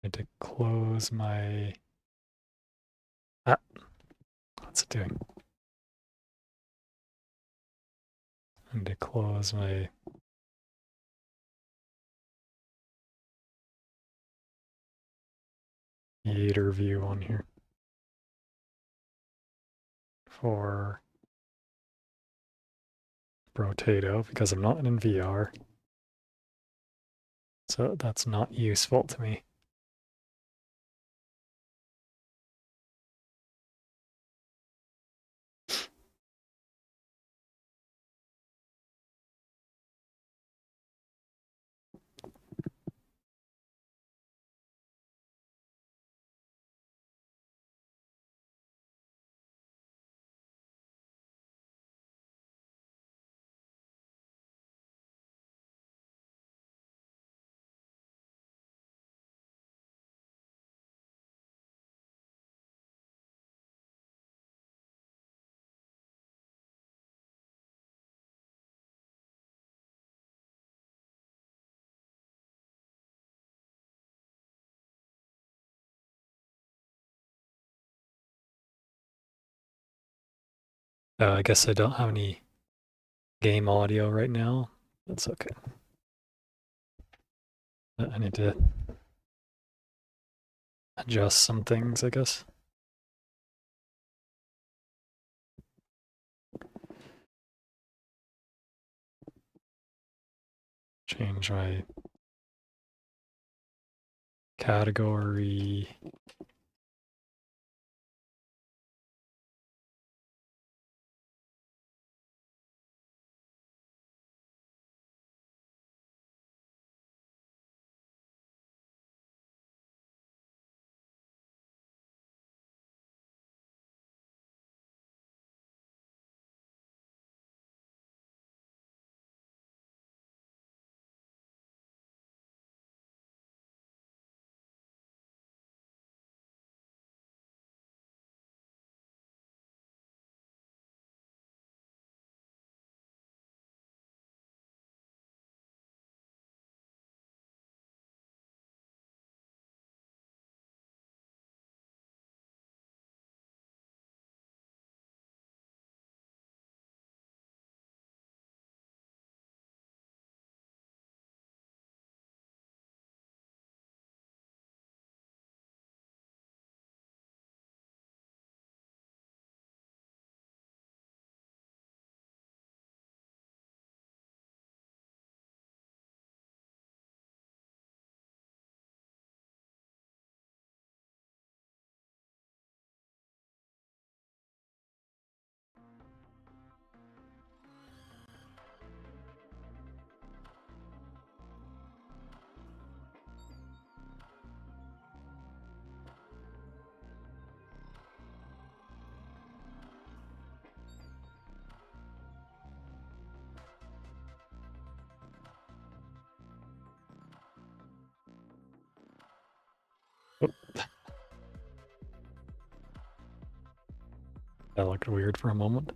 I need to close my... Ah, what's it doing? I need to close my... theater view on here. For Brotato, because I'm not in VR. So that's not useful to me. I guess I don't have any game audio right now. That's okay. I need to adjust some things, I guess. Change my category. Oh, that looked weird for a moment.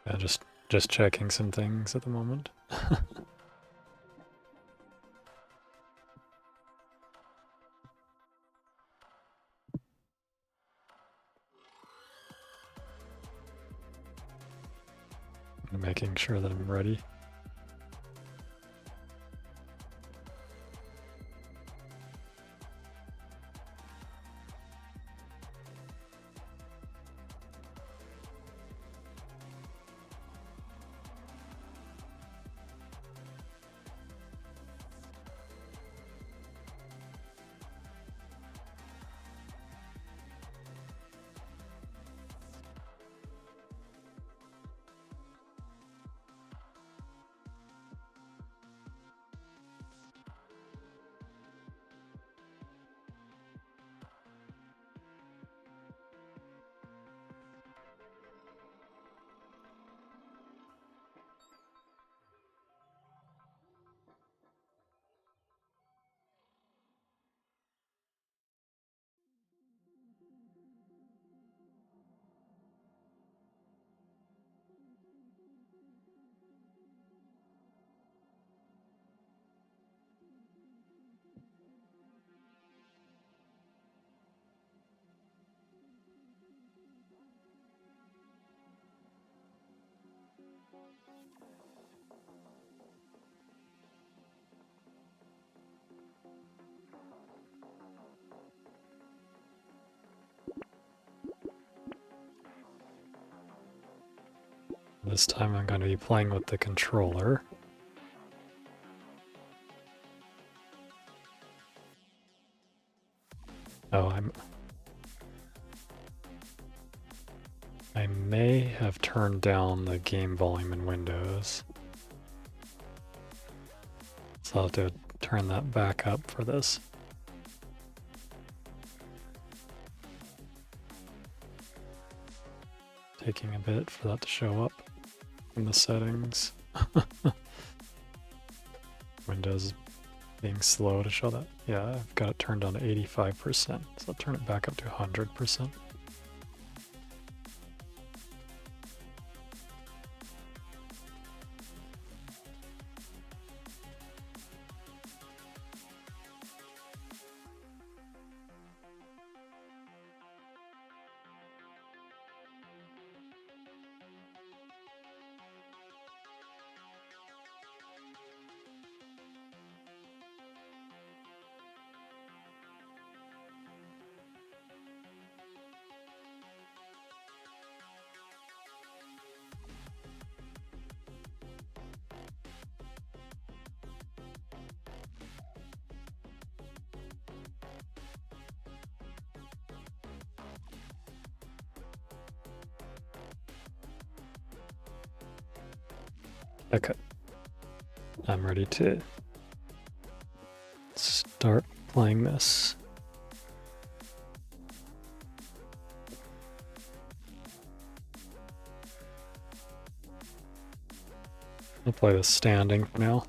Yeah, just checking some things at the moment. Making sure that I'm ready. This time I'm going to be playing with the controller. Oh, I may have turned down the game volume in Windows. So I'll have to turn that back up for this. Taking a bit for that to show up in the settings. Windows is being slow to show that. Yeah, I've got it turned on to 85%, so I'll turn it back up to 100%. Okay, I'm ready to start playing this. I'll play this standing for now.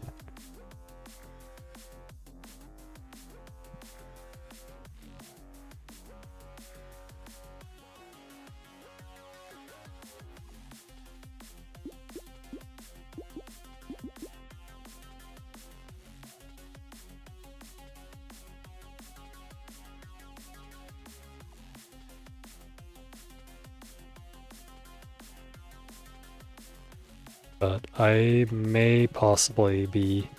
But I may possibly be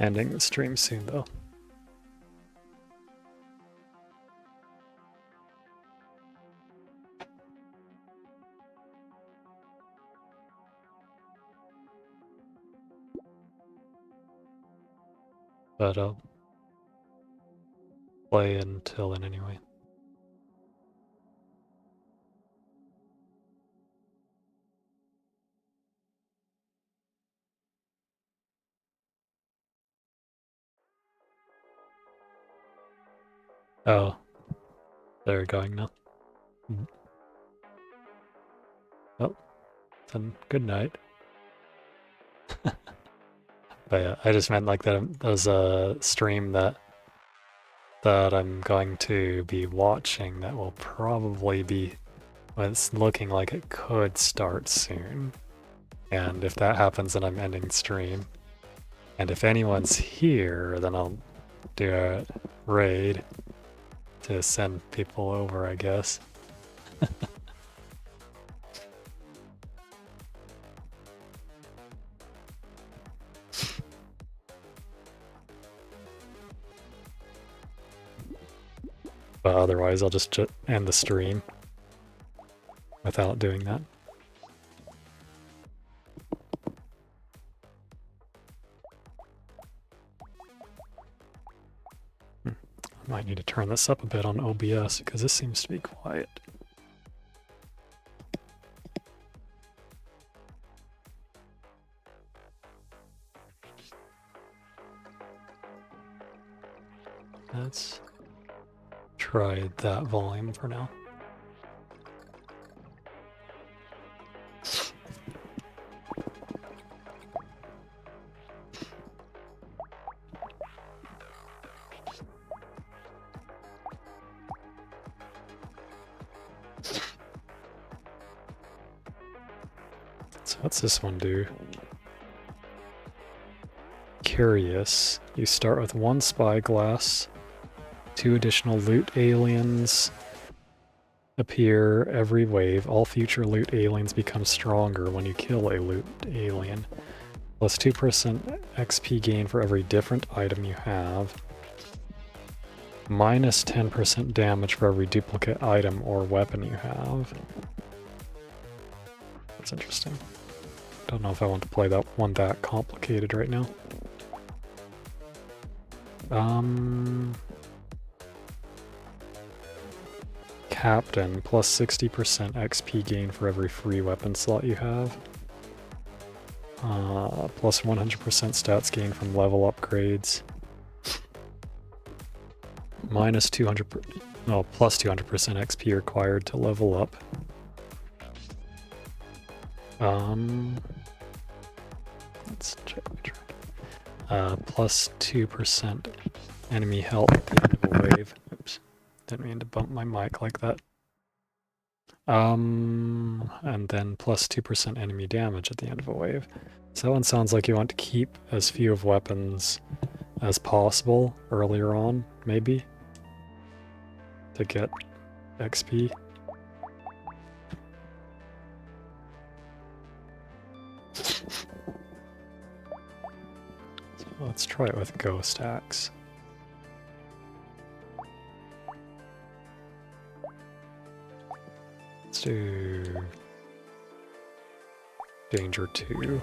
ending the stream soon, though. But I'll play until then anyway. Oh, they're going now. Oh, then good night. But yeah, I just meant like that there's a stream that I'm going to be watching that will probably be, well, it's looking like it could start soon. And if that happens, then I'm ending stream. And if anyone's here, then I'll do a raid to send people over, I guess. But otherwise, I'll just end the stream without doing that. I might need to turn this up a bit on OBS because this seems to be quiet. Let's try that volume for now. So what's this one do? Curious. You start with 1 spyglass, 2 additional loot aliens, appear every wave. All future loot aliens become stronger when you kill a loot alien. Plus 2% XP gain for every different item you have. Minus 10% damage for every duplicate item or weapon you have. That's interesting. Don't know if I want to play that one that complicated right now. Captain, plus 60% XP gain for every free weapon slot you have. Plus 100% stats gain from level upgrades. Minus 200, no, plus 200% XP required to level up. Let's check my track. Plus 2% enemy health at the end of a wave. Oops, didn't mean to bump my mic like that. And then plus 2% enemy damage at the end of a wave. So that one sounds like you want to keep as few of weapons as possible earlier on, maybe, to get XP. So let's try it with Ghost Axe. Let's do Danger 2.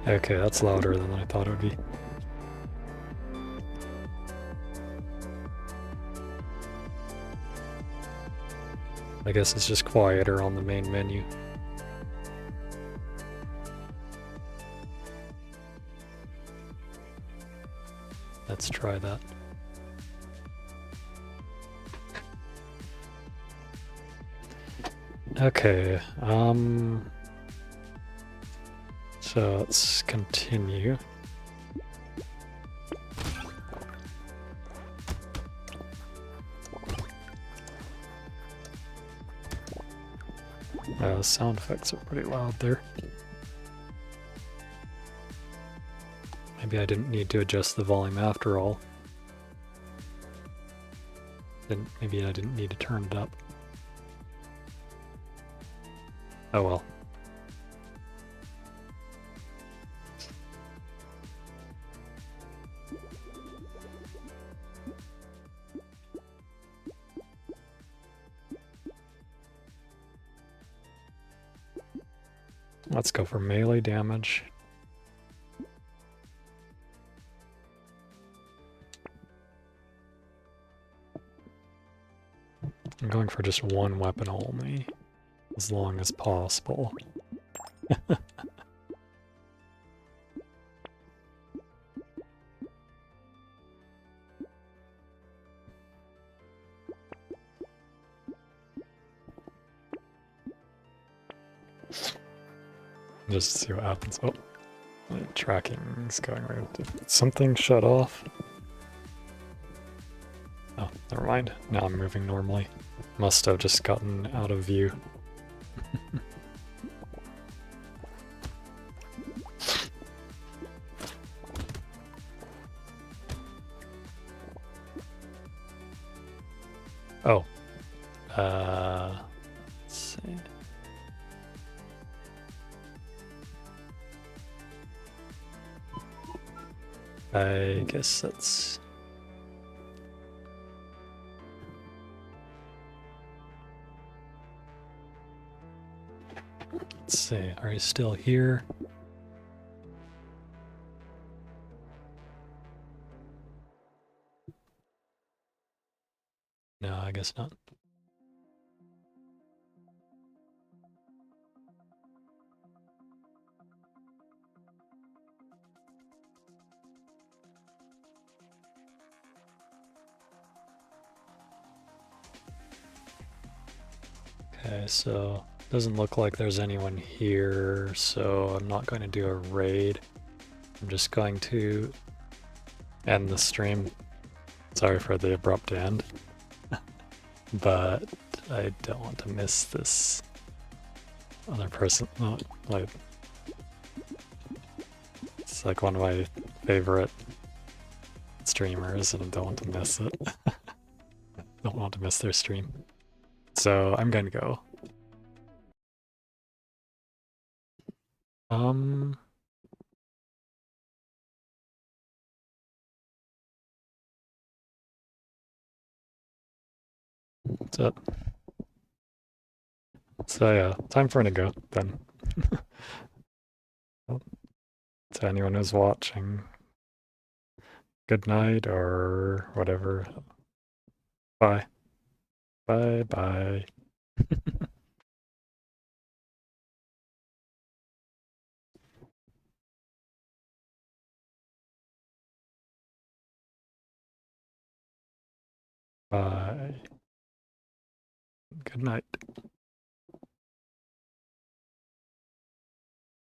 Okay, that's louder than I thought it would be. I guess it's just quieter on the main menu. Let's try that. Okay, so let's continue. Sound effects are pretty loud there. Maybe I didn't need to adjust the volume after all. Maybe I didn't need to turn it up. Oh well. Let's go for melee damage. I'm going for just one weapon only, as long as possible. Just see what happens. Oh, the tracking's going right. Did something shut off? Oh, never mind. Now I'm moving normally. Must have just gotten out of view. Oh. Let's see. I guess that's... Let's see, are you still here? No, I guess not. Okay, so doesn't look like there's anyone here, so I'm not going to do a raid. I'm just going to end the stream. Sorry for the abrupt end, but I don't want to miss this other person. Oh, like, It's like one of my favorite streamers, and I don't want to miss it. Don't want to miss their stream. So I'm going to go. That's it. So yeah, time for an go then. To anyone who's watching, good night or whatever. Bye. Bye bye. Bye. Good night.